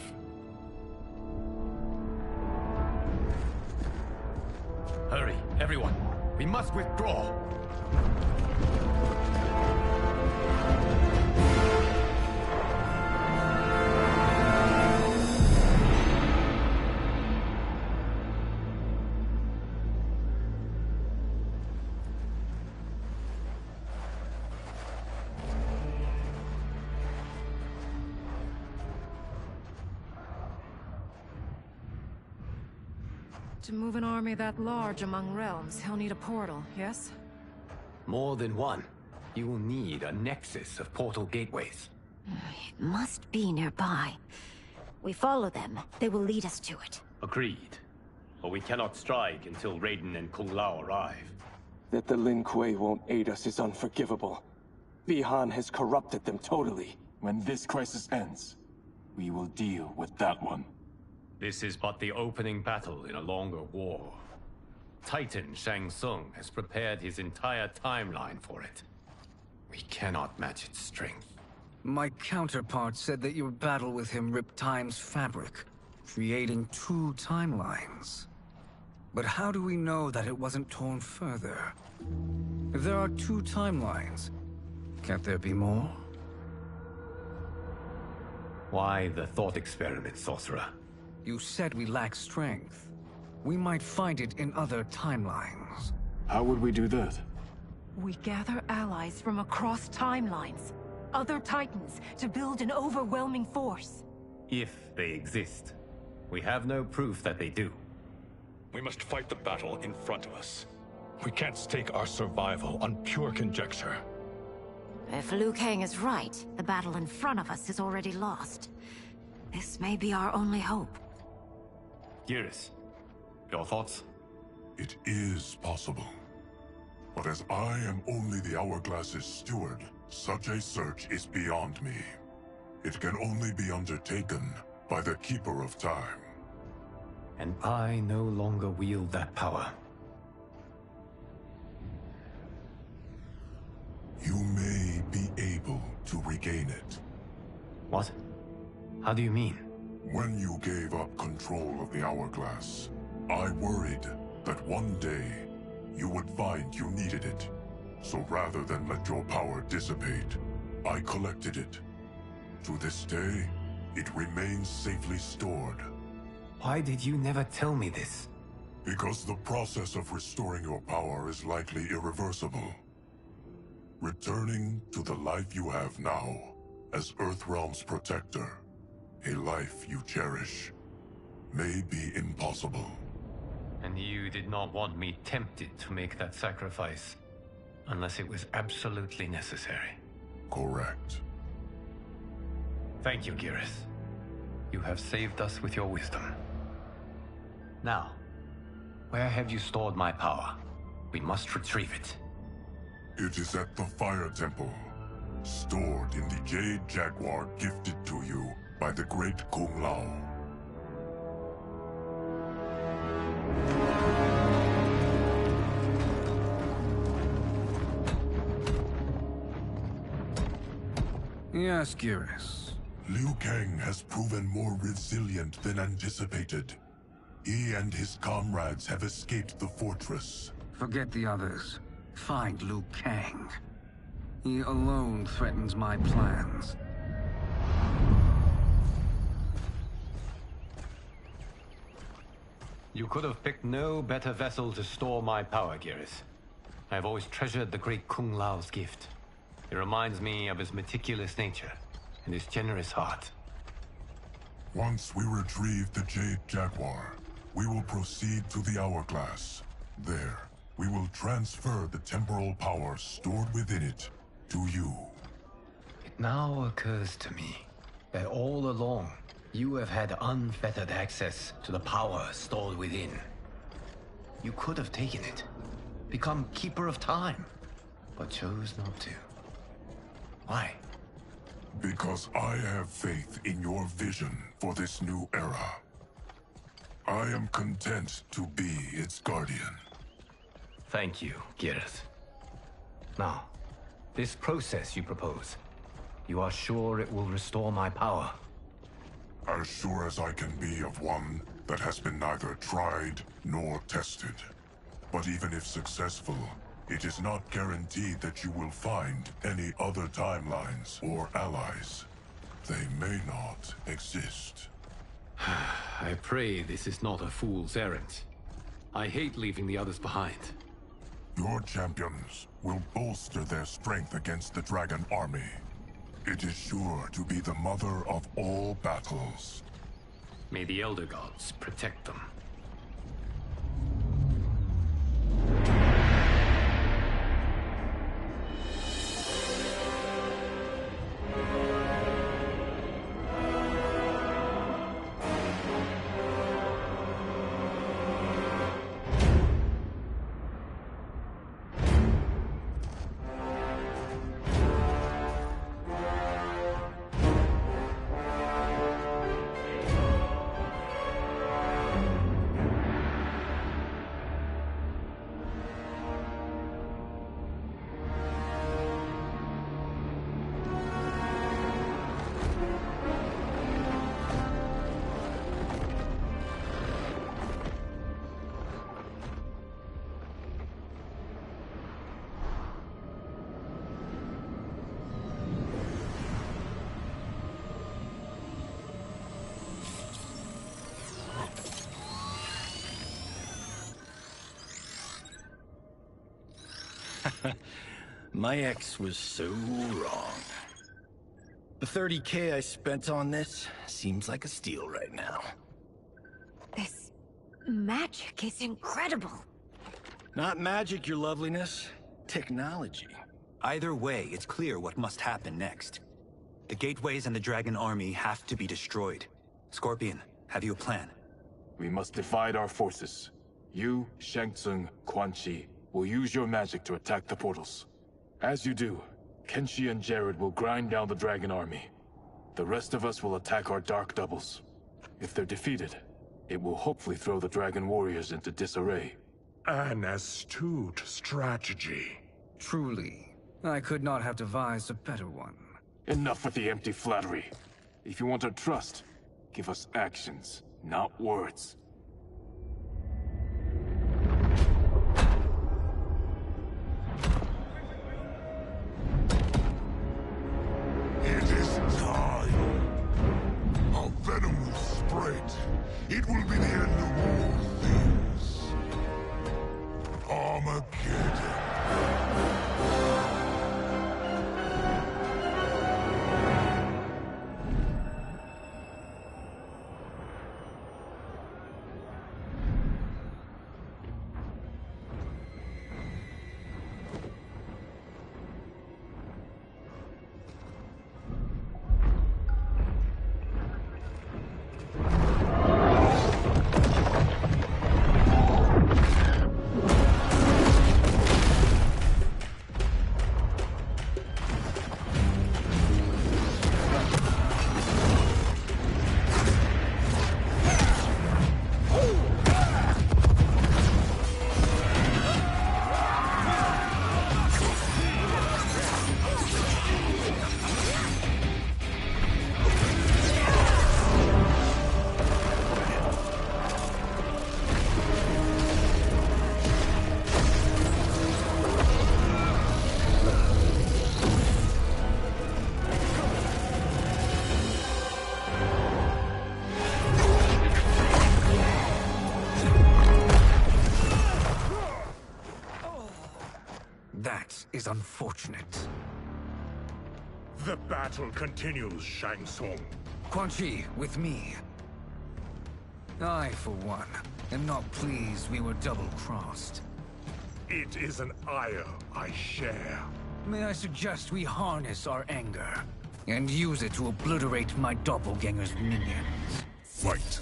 Hurry, everyone. We must withdraw. To move an army that large among realms, he'll need a portal, yes? More than one. You will need a nexus of portal gateways. It must be nearby. We follow them, they will lead us to it. Agreed. But we cannot strike until Raiden and Kung Lao arrive. That the Lin Kuei won't aid us is unforgivable. Bi-Han has corrupted them totally. When this crisis ends, we will deal with that one. This is but the opening battle in a longer war. Titan Shang Tsung has prepared his entire timeline for it. We cannot match its strength. My counterpart said that your battle with him ripped time's fabric, creating 2 timelines. But how do we know that it wasn't torn further? If there are 2 timelines, can't there be more? Why the thought experiment, Sorcerer? You said we lack strength. We might find it in other timelines. How would we do that? We gather allies from across timelines, other Titans, to build an overwhelming force. If they exist. We have no proof that they do. We must fight the battle in front of us. We can't stake our survival on pure conjecture. If Liu Kang is right, the battle in front of us is already lost. This may be our only hope. Geras, your thoughts? It is possible. But as I am only the Hourglass's steward, such a search is beyond me. It can only be undertaken by the Keeper of Time. And I no longer wield that power. You may be able to regain it. What? How do you mean? When you gave up control of the Hourglass, I worried that one day you would find you needed it. So rather than let your power dissipate, I collected it. To this day, it remains safely stored. Why did you never tell me this? Because the process of restoring your power is likely irreversible. Returning to the life you have now, as Earthrealm's protector, a life you cherish, may be impossible. And you did not want me tempted to make that sacrifice, unless it was absolutely necessary. Correct. Thank you, Geras. You have saved us with your wisdom. Now, where have you stored my power? We must retrieve it. It is at the Fire Temple, stored in the Jade Jaguar gifted to you by the great Kung Lao. Yes, Geras. Liu Kang has proven more resilient than anticipated. He and his comrades have escaped the fortress. Forget the others. Find Liu Kang. He alone threatens my plans. You could have picked no better vessel to store my power, Geras. I have always treasured the great Kung Lao's gift. It reminds me of his meticulous nature and his generous heart. Once we retrieve the Jade Jaguar, we will proceed to the Hourglass. There, we will transfer the temporal power stored within it to you. It now occurs to me that all along, you have had unfettered access to the power stored within. You could have taken it, become Keeper of Time, but chose not to. Why? Because I have faith in your vision for this new era. I am content to be its guardian. Thank you, Geras. Now, this process you propose, you are sure it will restore my power? As sure as I can be of one that has been neither tried nor tested. But even if successful, it is not guaranteed that you will find any other timelines or allies. They may not exist. I pray this is not a fool's errand. I hate leaving the others behind. Your champions will bolster their strength against the Dragon Army. It is sure to be the mother of all battles. May the Elder Gods protect them. My ex was so wrong. The 30K I spent on this seems like a steal right now. This magic is incredible. Not magic, your loveliness. Technology. Either way, it's clear what must happen next. The gateways and the Dragon Army have to be destroyed. Scorpion, have you a plan? We must divide our forces. You, Shang Tsung, Quan Chi, will use your magic to attack the portals. As you do, Kenshi and Jared will grind down the Dragon Army. The rest of us will attack our Dark Doubles. If they're defeated, it will hopefully throw the Dragon Warriors into disarray. An astute strategy. Truly, I could not have devised a better one. Enough with the empty flattery. If you want our trust, give us actions, not words. It is time. Our venom will spread. It will be the end of all things. Armageddon. That is unfortunate. The battle continues, Shang Tsung. Quan Chi, with me. I, for one, am not pleased we were double-crossed. It is an ire I share. May I suggest we harness our anger and use it to obliterate my doppelganger's minions? Fight.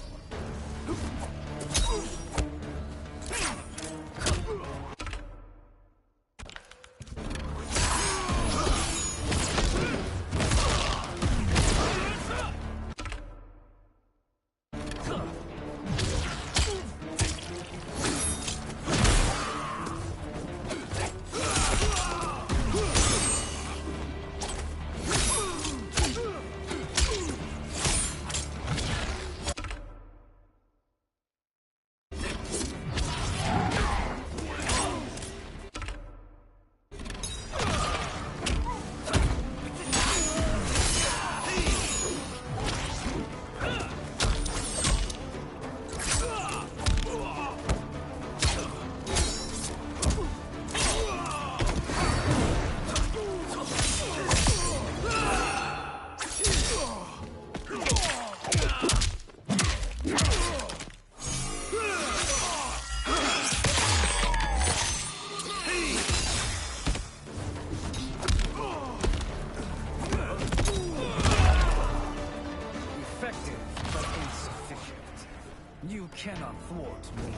You cannot thwart me.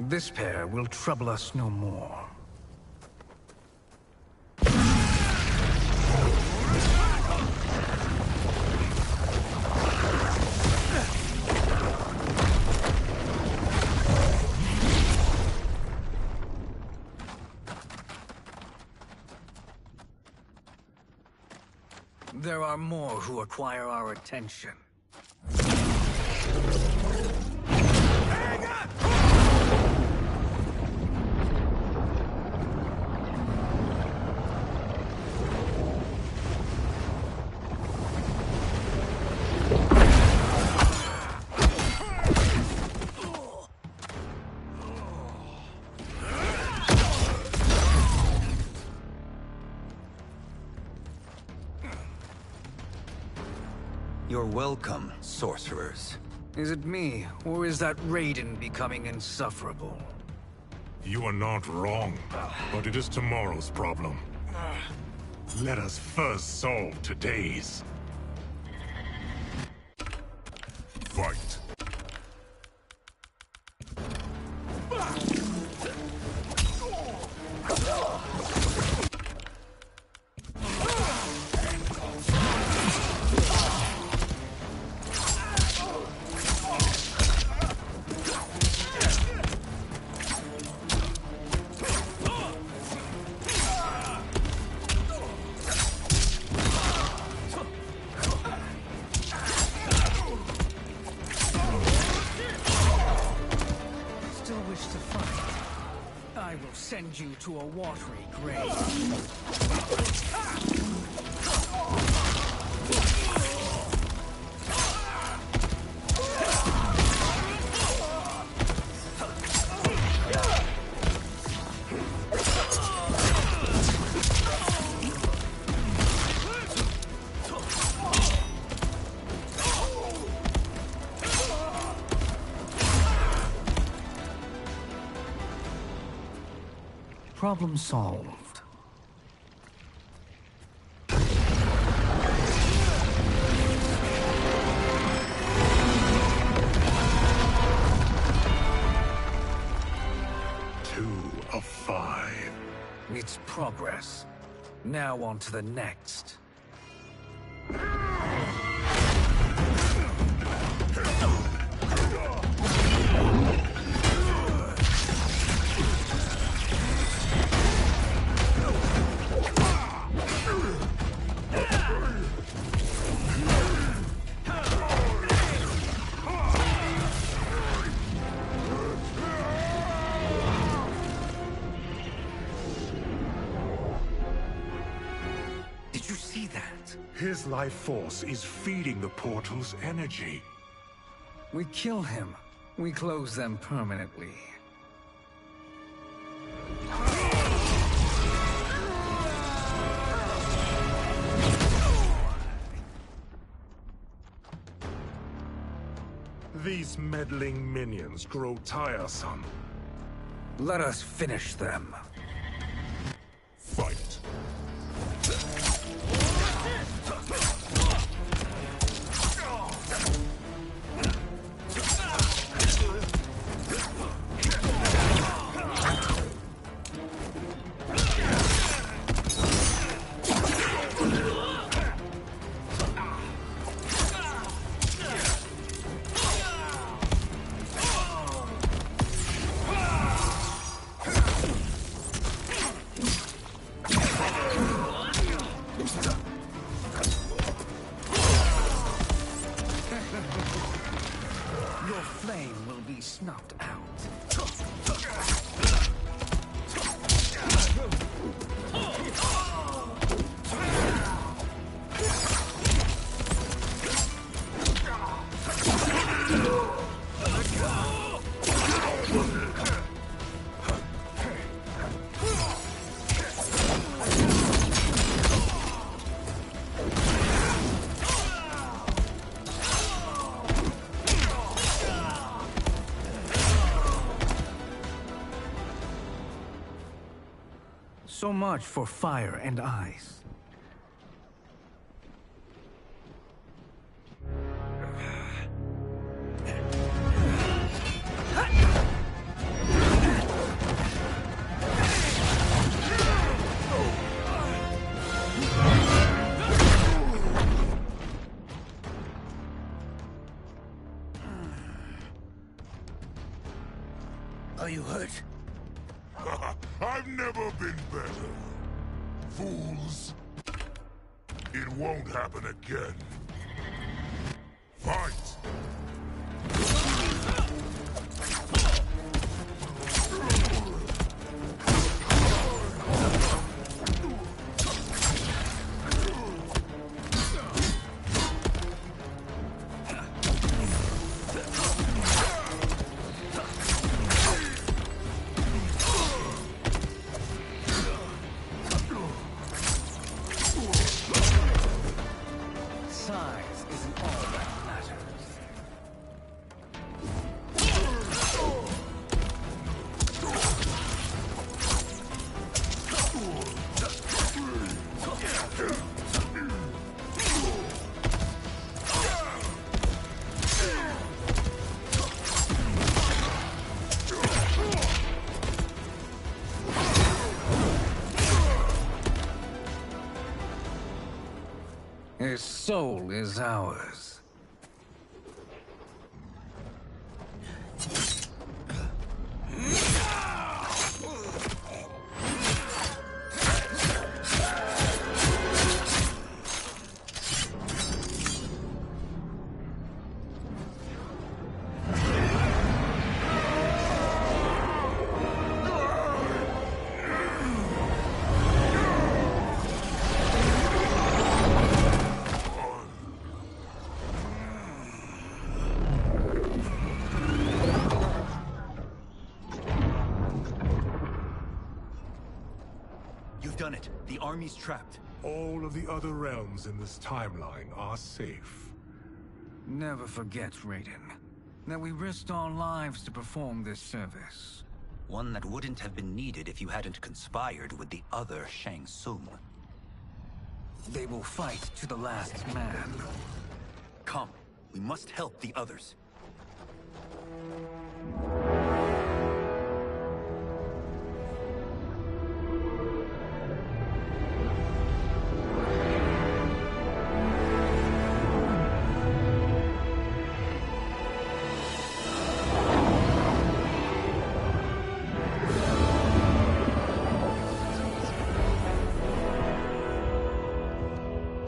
This pair will trouble us no more. There are more who require our attention. You're welcome, sorcerers. Is it me, or is that Raiden becoming insufferable? You are not wrong, but it is tomorrow's problem. Let us first solve today's. Fight. I will send you to a watery grave. Problem solved. Two of 5. It's progress. Now on to the next. Did you see that? His life force is feeding the portal's energy. We kill him. We close them permanently. These meddling minions grow tiresome. Let us finish them. Fight. Your flame will be snuffed out. So much for fire and ice. Are you hurt? I've never been better. Fools. In It won't happen again. Fight! Size isn't all that matters. His soul is ours. You've done it. The army's trapped. All of the other realms in this timeline are safe. Never forget, Raiden, that we risked our lives to perform this service. One that wouldn't have been needed if you hadn't conspired with the other Shang Tsung. They will fight to the last man. Come, we must help the others.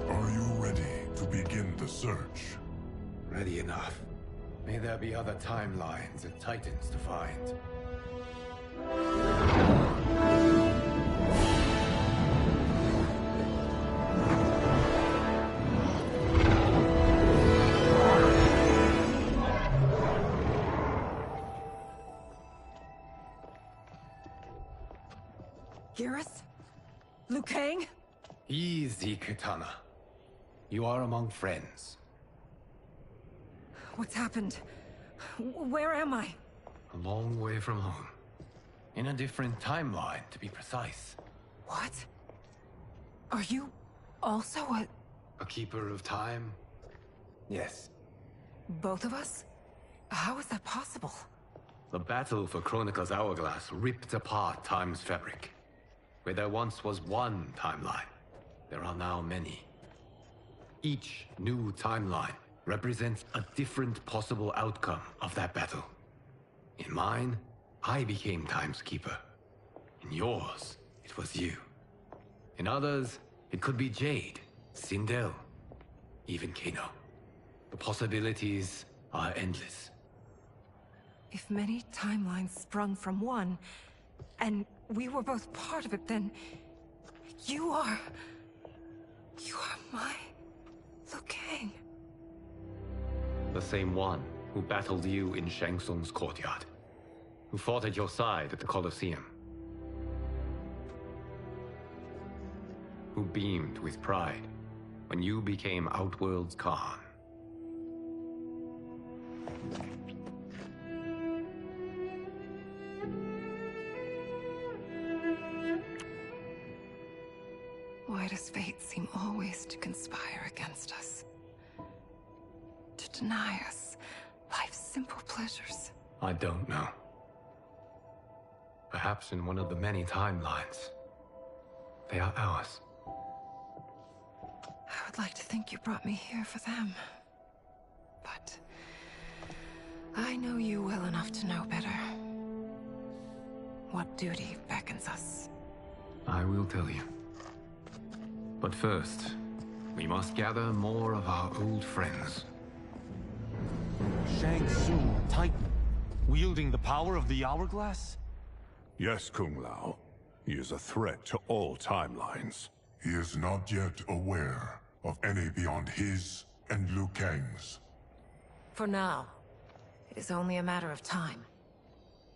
Are you ready to begin the search? Ready enough. May there be other timelines and titans to find. Geras? Liu Kang? Easy, Kitana. You are among friends. What's happened? Where am I? A long way from home. In a different timeline, to be precise. What? Are you also A keeper of time? Yes. both of us? How is that possible? The battle for Chronica's Hourglass ripped apart time's fabric. Where there once was one timeline, there are now many. Each new timeline represents a different possible outcome of that battle. In mine, I became Time's Keeper. In yours, it was you. In others, it could be Jade, Sindel, even Kano. The possibilities are endless. If many timelines sprung from one, and we were both part of it, then you are my Liu Kang. The same one who battled you in Shang Tsung's courtyard. Who fought at your side at the Colosseum. Who beamed with pride when you became Outworld's Khan. Why does fate seem always to conspire against us? To deny us life's simple pleasures? I don't know. Perhaps in one of the many timelines, they are ours. I would like to think you brought me here for them. But I know you well enough to know better. What duty beckons us? I will tell you. But first, We must gather more of our old friends. Shang Tsung, Titan, wielding the power of the Hourglass? Yes, Kung Lao. He is a threat to all timelines. He is not yet aware of any beyond his and Liu Kang's. For now, it is only a matter of time.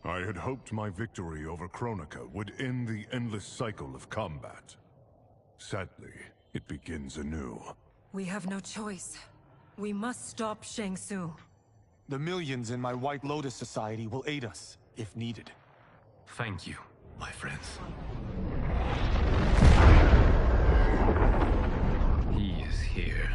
I had hoped my victory over Kronika would end the endless cycle of combat. Sadly, it begins anew. We have no choice. We must stop Shang Tsung. The millions in my White Lotus Society will aid us, if needed. Thank you, my friends. He is here.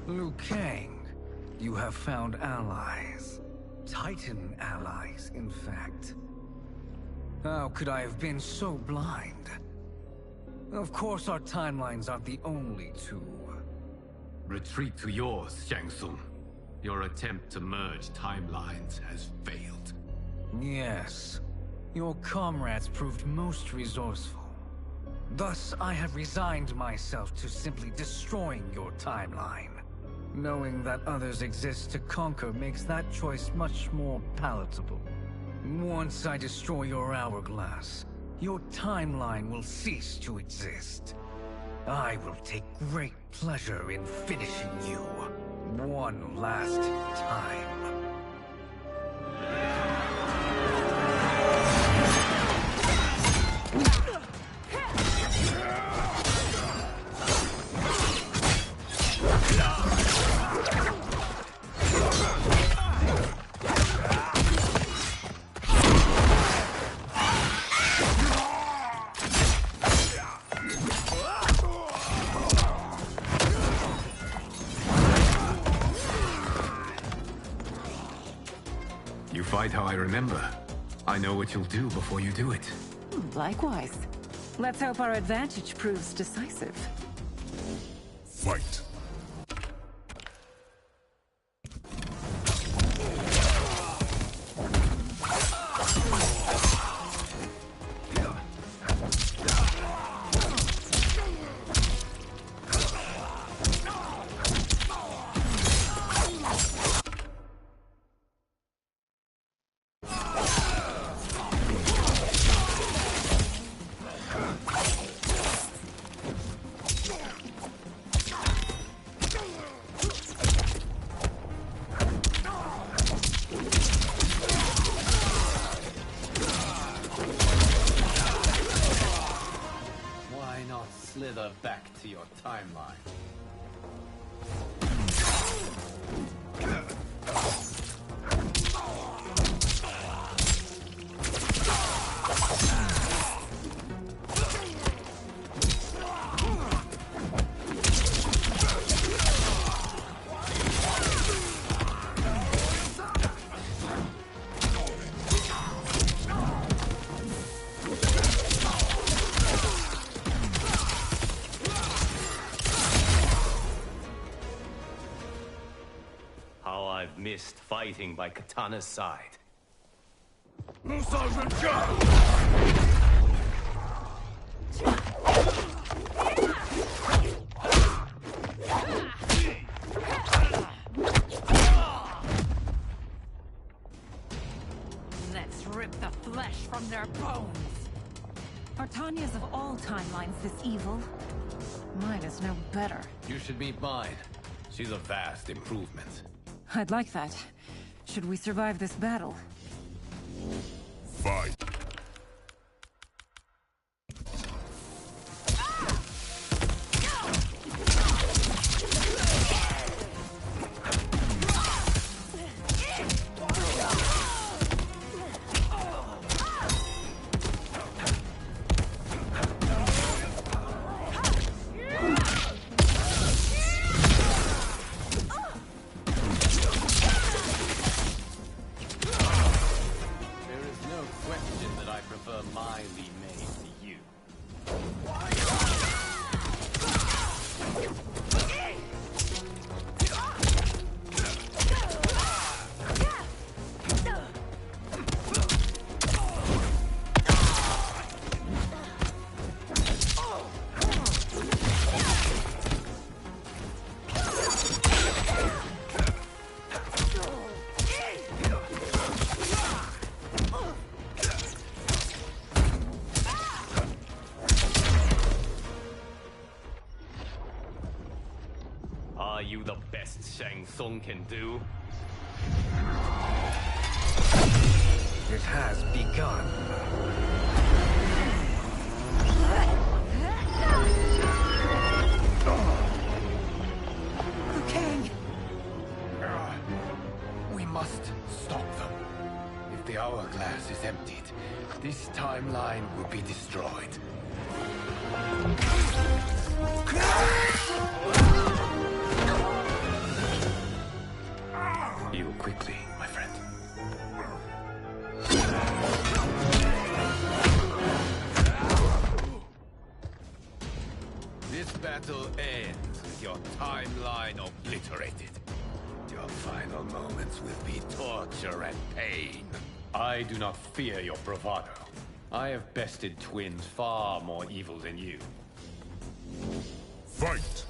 Liu Kang, you have found allies. Titan allies, in fact. How could I have been so blind? Of course our timelines aren't the only two. Retreat to yours, Shang Tsung. Your attempt to merge timelines has failed. Yes. Your comrades proved most resourceful. Thus, I have resigned myself to simply destroying your timeline. Knowing that others exist to conquer makes that choice much more palatable. Once I destroy your hourglass, your timeline will cease to exist. I will take great pleasure in finishing you one last time. You fight how I remember. I know what you'll do before you do it. Likewise. Let's hope our advantage proves decisive. Fight! Slither back to your timeline. I've missed fighting by Katana's side. Let's rip the flesh from their bones. Are Tanya's of all timelines this evil? Mine is no better. You should meet mine. She's a vast improvement. I'd like that. Should we survive this battle? Fight! Are you the best Shang Tsung can do? It has begun. Liu Kang! We must stop them. If the hourglass is emptied, this timeline will be destroyed. Heal quickly, my friend. This battle ends with your timeline obliterated. Your final moments will be torture and pain. I do not fear your bravado. I have bested twins far more evil than you. Fight!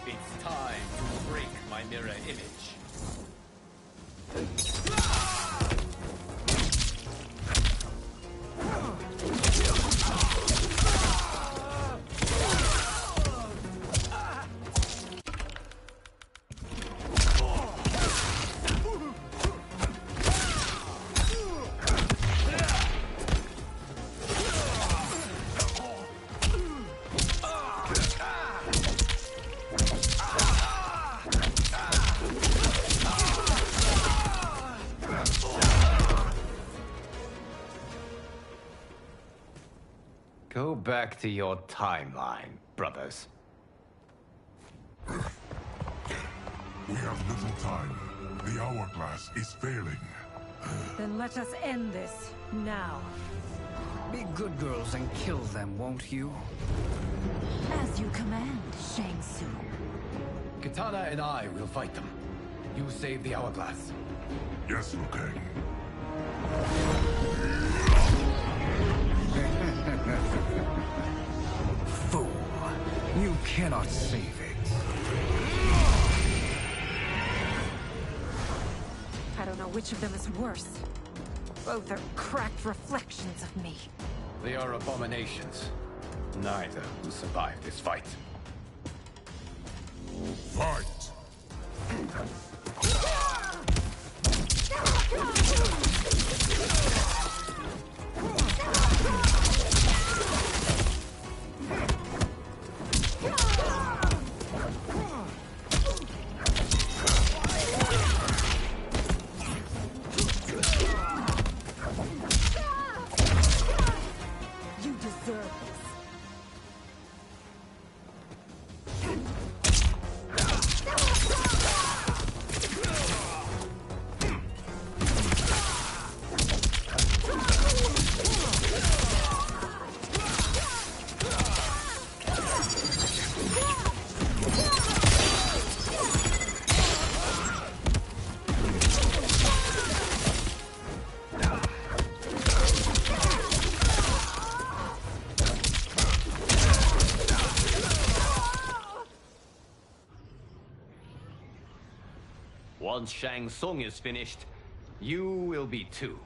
It's time to break my mirror image. Go back to your timeline, brothers. We have little time. The hourglass is failing. Then let us end this, now. Be good girls and kill them, won't you? As you command, Shang Tsung. Katana and I will fight them. You save the hourglass. Yes, Liu Kang. Fool. You cannot save it. I don't know which of them is worse. Both are cracked reflections of me. They are abominations. Neither will survive this fight. Fight! You deserve this. Once Shang Tsung is finished, you will be too.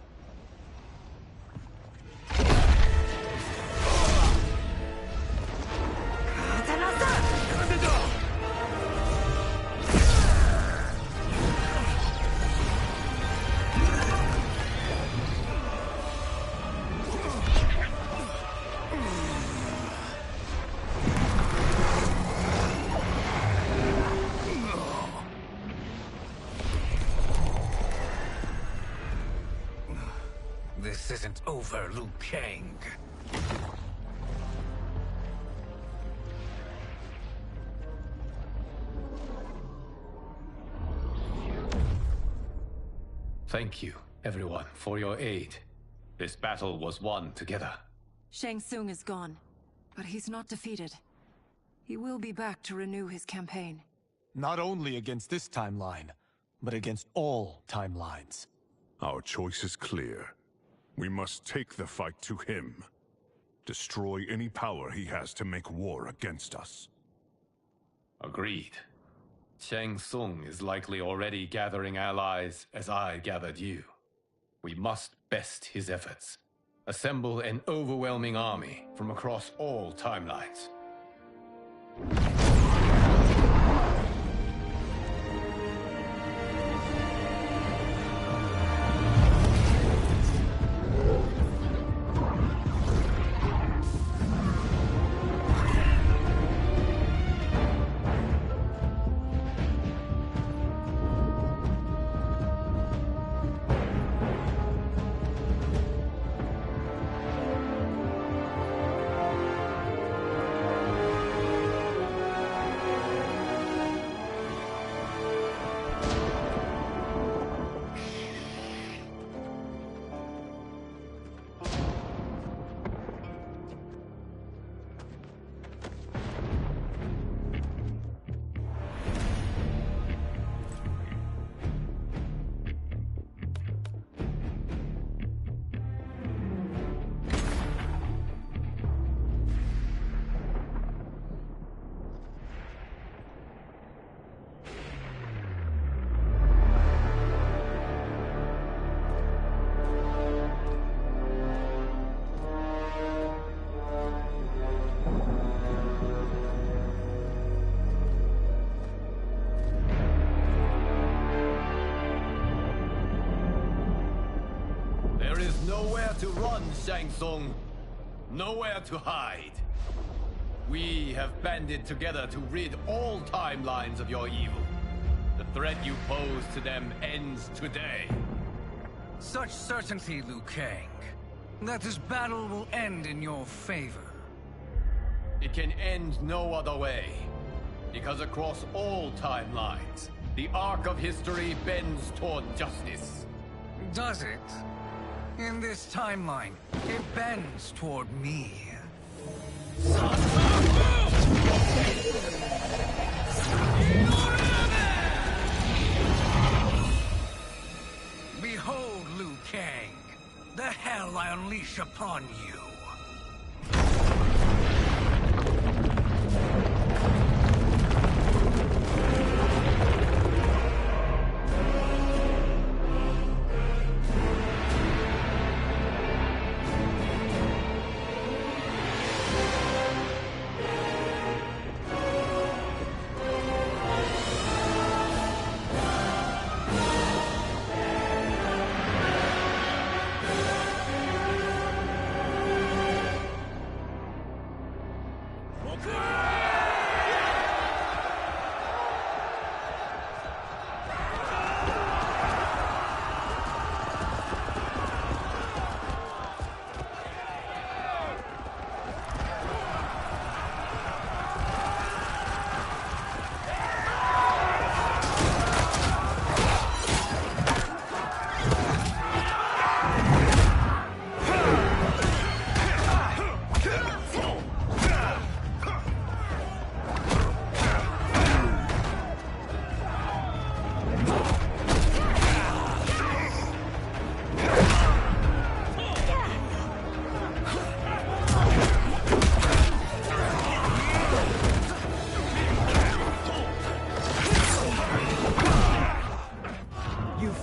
This isn't over, Liu Kang. Thank you, everyone, for your aid. This battle was won together. Shang Tsung is gone, but he's not defeated. He will be back to renew his campaign. Not only against this timeline, but against all timelines. Our choice is clear. We must take the fight to him. Destroy any power he has to make war against us. Agreed. Shang Tsung is likely already gathering allies as I gathered you. We must best his efforts. Assemble an overwhelming army from across all timelines. There is nowhere to run, Shang Tsung. Nowhere to hide. We have banded together to rid all timelines of your evil. The threat you pose to them ends today. Such certainty, Liu Kang, that this battle will end in your favor. It can end no other way. Because across all timelines, the arc of history bends toward justice. Does it? In this timeline, it bends toward me. Behold, Liu Kang, the hell I unleash upon you.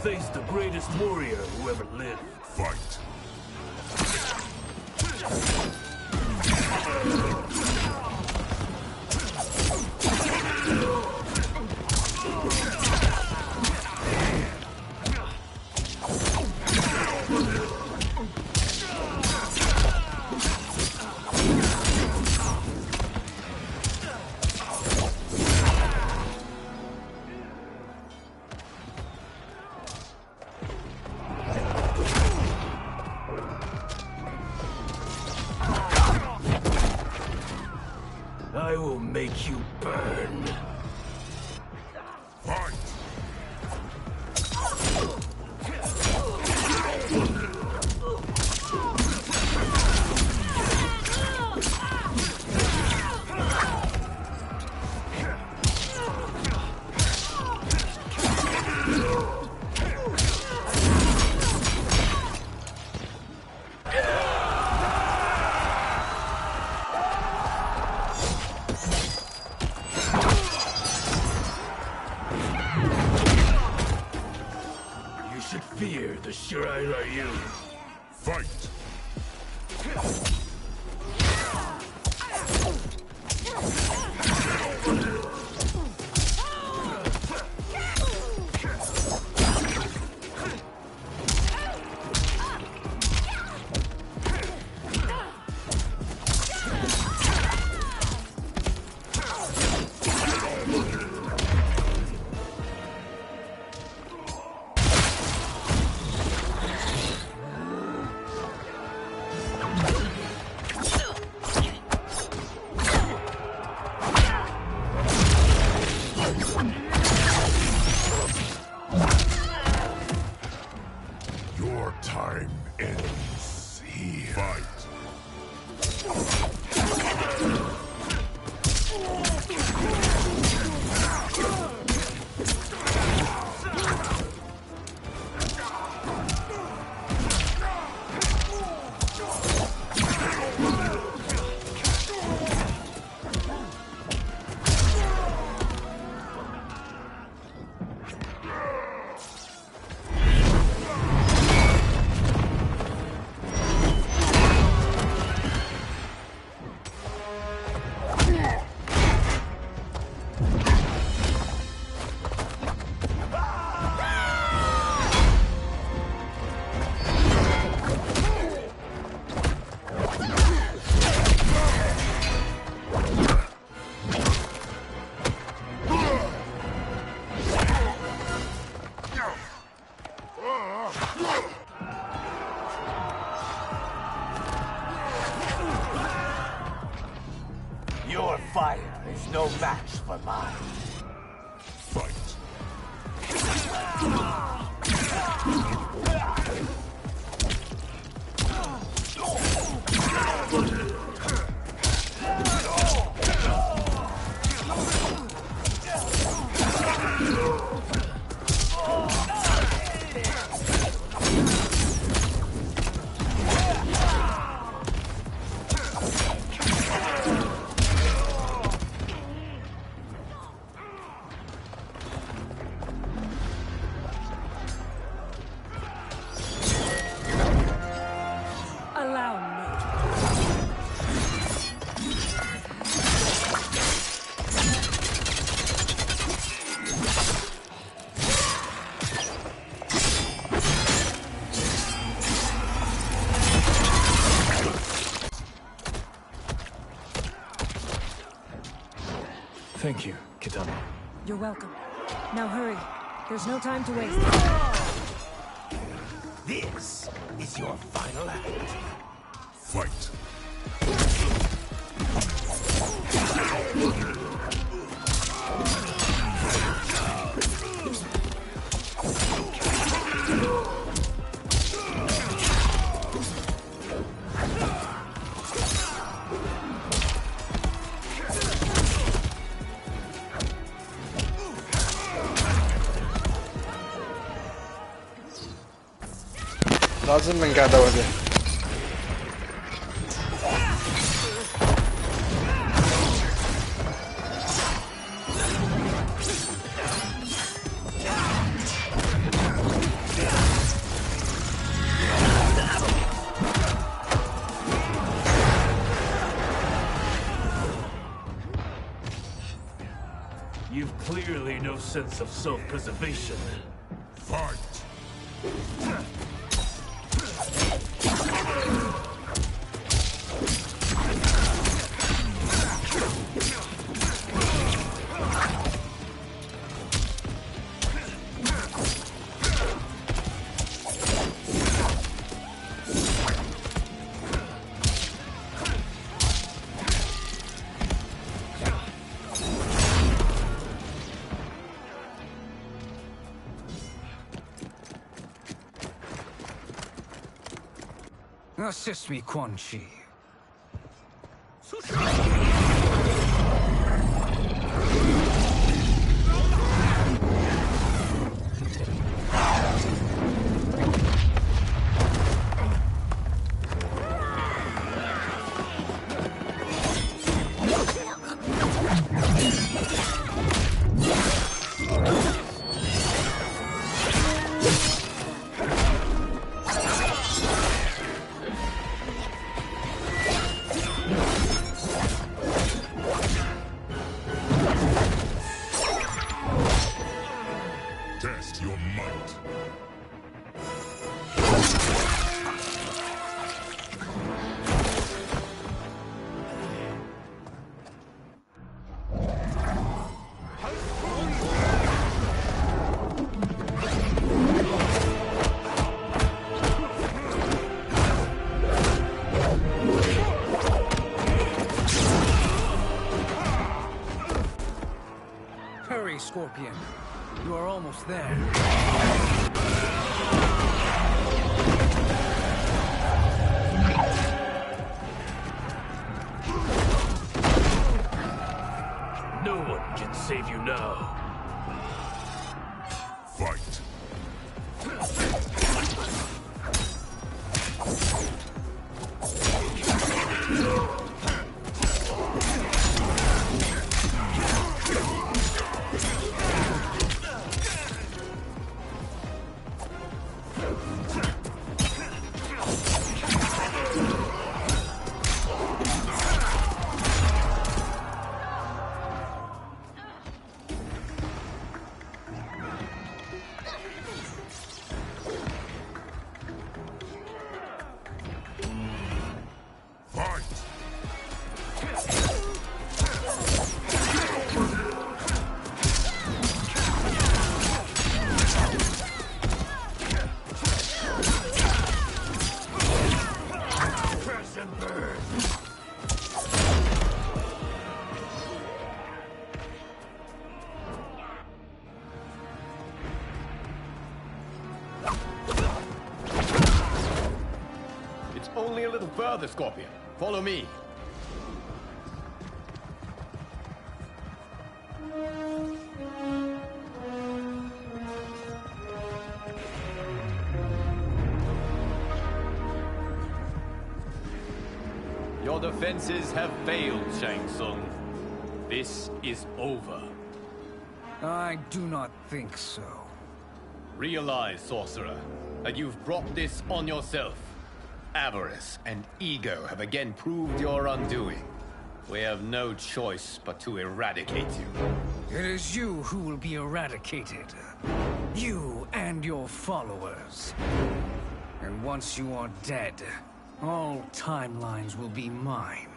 Face the greatest warrior who ever lived. Fight. I will make you burn. Fight! Fight! Your time ends here. Fight! Your fire is no match for mine. Fight! Allow me. Thank you, Kitana. You're welcome. Now hurry. There's no time to waste. This is your final act. Fight! لازم من قاعد اوقف. You've clearly no sense of self-preservation. Fight! Assist me, Quan Chi. Hurry, Scorpion. You are almost there. No one can save you now. Fight. Only a little further, Scorpion. Follow me. Your defenses have failed, Shang Tsung. This is over. I do not think so. Realize, Sorcerer, that you've brought this on yourself. Avarice and ego have again proved your undoing. We have no choice but to eradicate you. It is you who will be eradicated. You and your followers. And once you are dead, all timelines will be mine.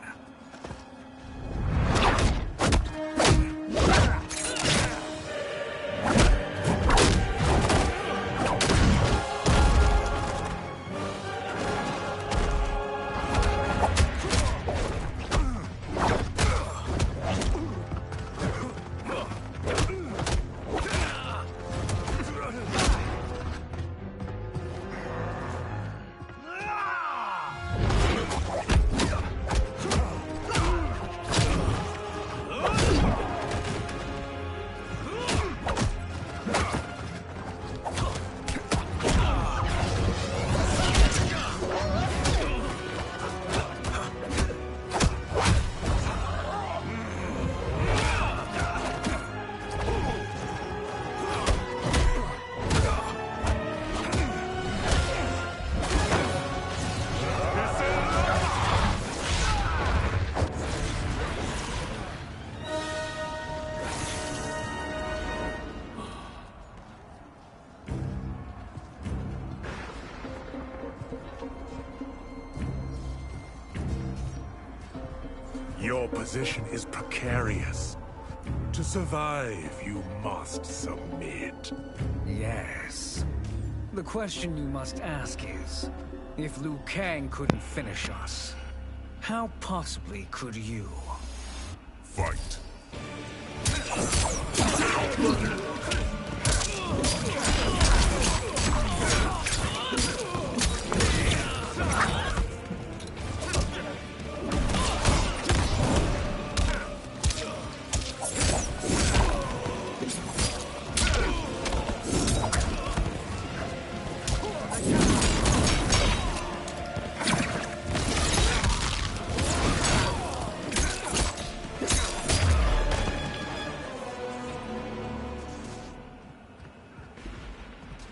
Your position is precarious. To survive, you must submit. Yes. The question you must ask is, if Liu Kang couldn't finish us, how possibly could you? Fight.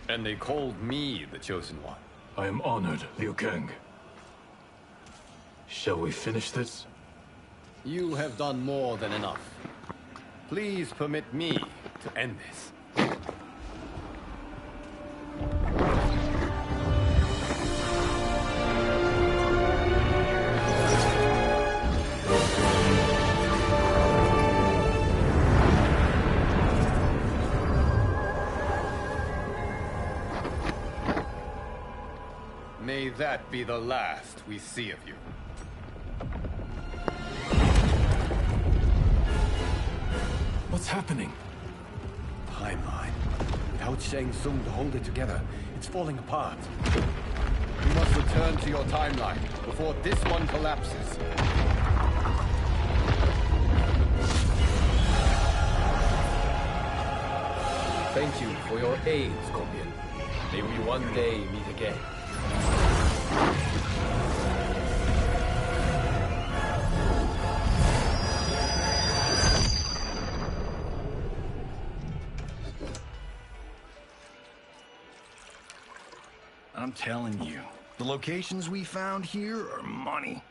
And they called me the Chosen One. I am honored, Liu Kang. Shall we finish this? You have done more than enough. Please permit me to end this. May that be the last we see of you. What's happening? Timeline. Without Shang Tsung to hold it together, it's falling apart. You must return to your timeline before this one collapses. Thank you for your aid, Scorpion. May we one day meet again. I'm telling you, the locations we found here are money.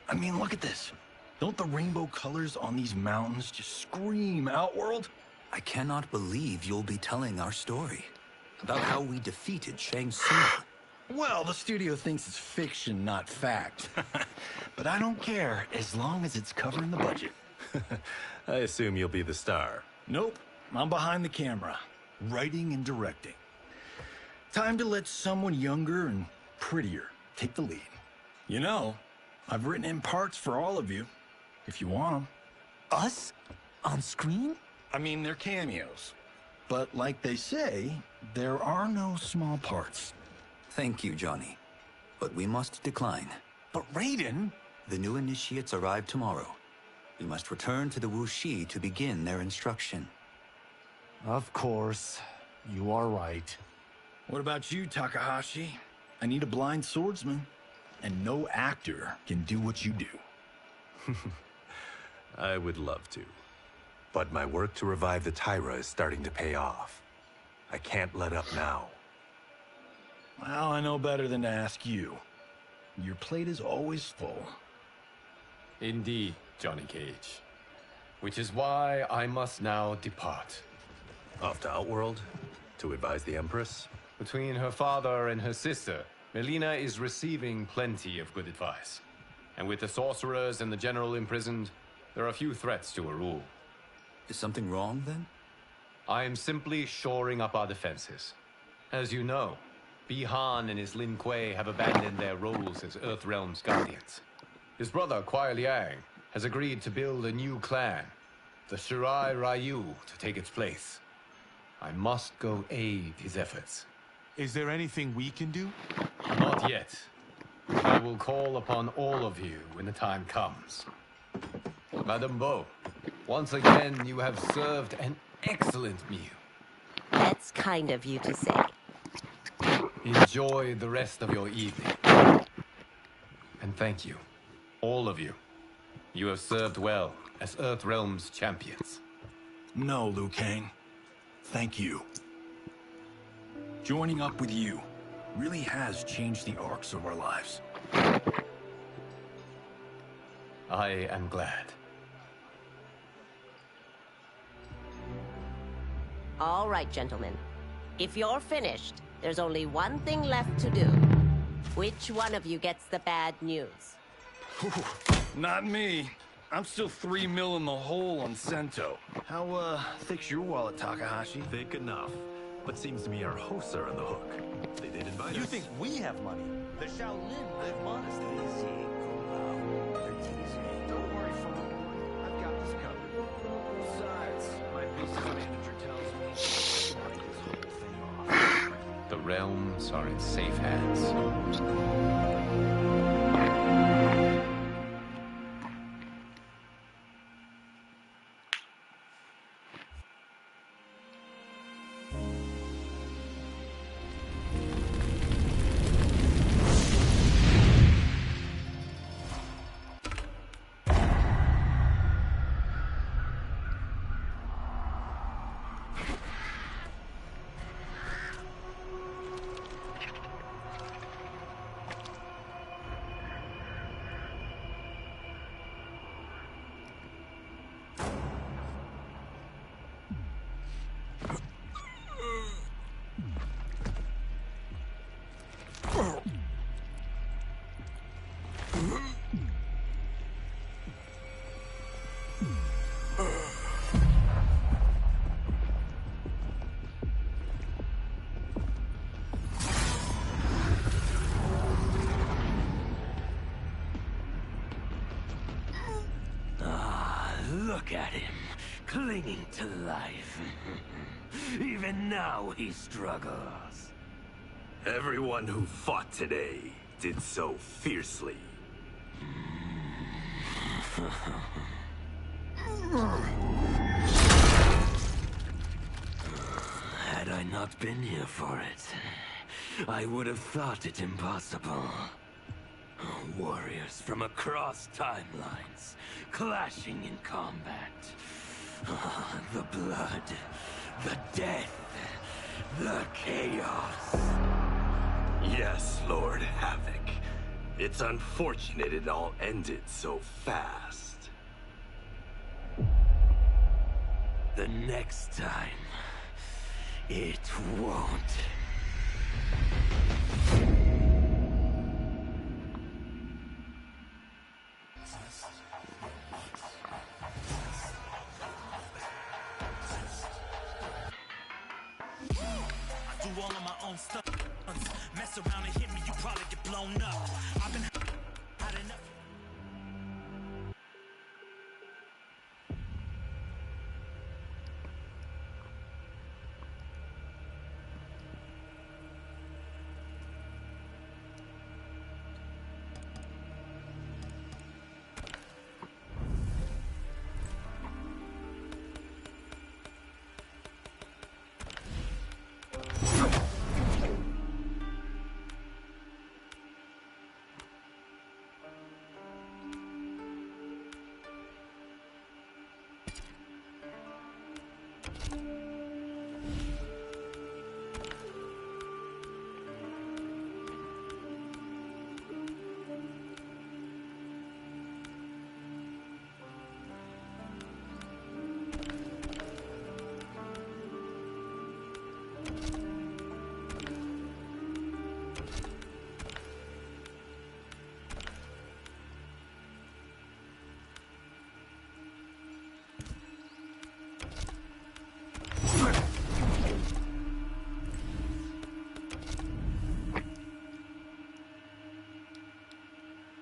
I mean, look at this. Don't the rainbow colors on these mountains just scream Outworld? I cannot believe you'll be telling our story about how we defeated Shang Tsung. Well, the studio thinks it's fiction, not fact. But I don't care, as long as it's covering the budget. I assume you'll be the star. Nope, I'm behind the camera, writing and directing. Time to let someone younger and prettier take the lead. You know, I've written in parts for all of you, if you want them. Us? On screen? I mean, they're cameos. But like they say, there are no small parts. Thank you, Johnny. But we must decline. But Raiden? The new initiates arrive tomorrow. We must return to the Wuxi to begin their instruction. Of course. You are right. What about you, Takahashi? I need a blind swordsman, and no actor can do what you do. I would love to. But my work to revive the Tyra is starting to pay off. I can't let up now. Well, I know better than to ask you. Your plate is always full. Indeed, Johnny Cage. Which is why I must now depart. Off to Outworld? To advise the Empress? Between her father and her sister, Melina is receiving plenty of good advice. And with the sorcerers and the general imprisoned, there are few threats to her rule. Is something wrong, then? I am simply shoring up our defenses. As you know, Bi-Han and his Lin Kuei have abandoned their roles as Earthrealm's guardians. His brother, Kuai Liang, has agreed to build a new clan, the Shirai Ryu, to take its place. I must go aid his efforts. Is there anything we can do? Not yet. I will call upon all of you when the time comes. Madame Bo, once again you have served an excellent meal. That's kind of you to say. Enjoy the rest of your evening. And thank you, all of you. You have served well as Earthrealm's champions. No, Liu Kang. Thank you. Joining up with you really has changed the arcs of our lives. I am glad. All right, gentlemen. If you're finished, there's only one thing left to do. Which one of you gets the bad news? Not me. I'm still 3 mil in the hole on Sento. How, thick's your wallet, Takahashi? Thick enough. But seems to me our hosts are on the hook. They did invite us. You think we have money? The Shaolin live modestly. Don't worry, Frog. I've got this covered. Besides, my business manager tells me to write this whole thing off. The realms are in safe hands. Look at him, clinging to life. Even now he struggles. Everyone who fought today did so fiercely. Had I not been here for it, I would have thought it impossible. Warriors from across timelines, clashing in combat. The blood, the death, the chaos. Yes, Lord Havoc. It's unfortunate it all ended so fast. The next time, it won't. I do all of my own stuff. Mess around and hit me, you probably get blown up.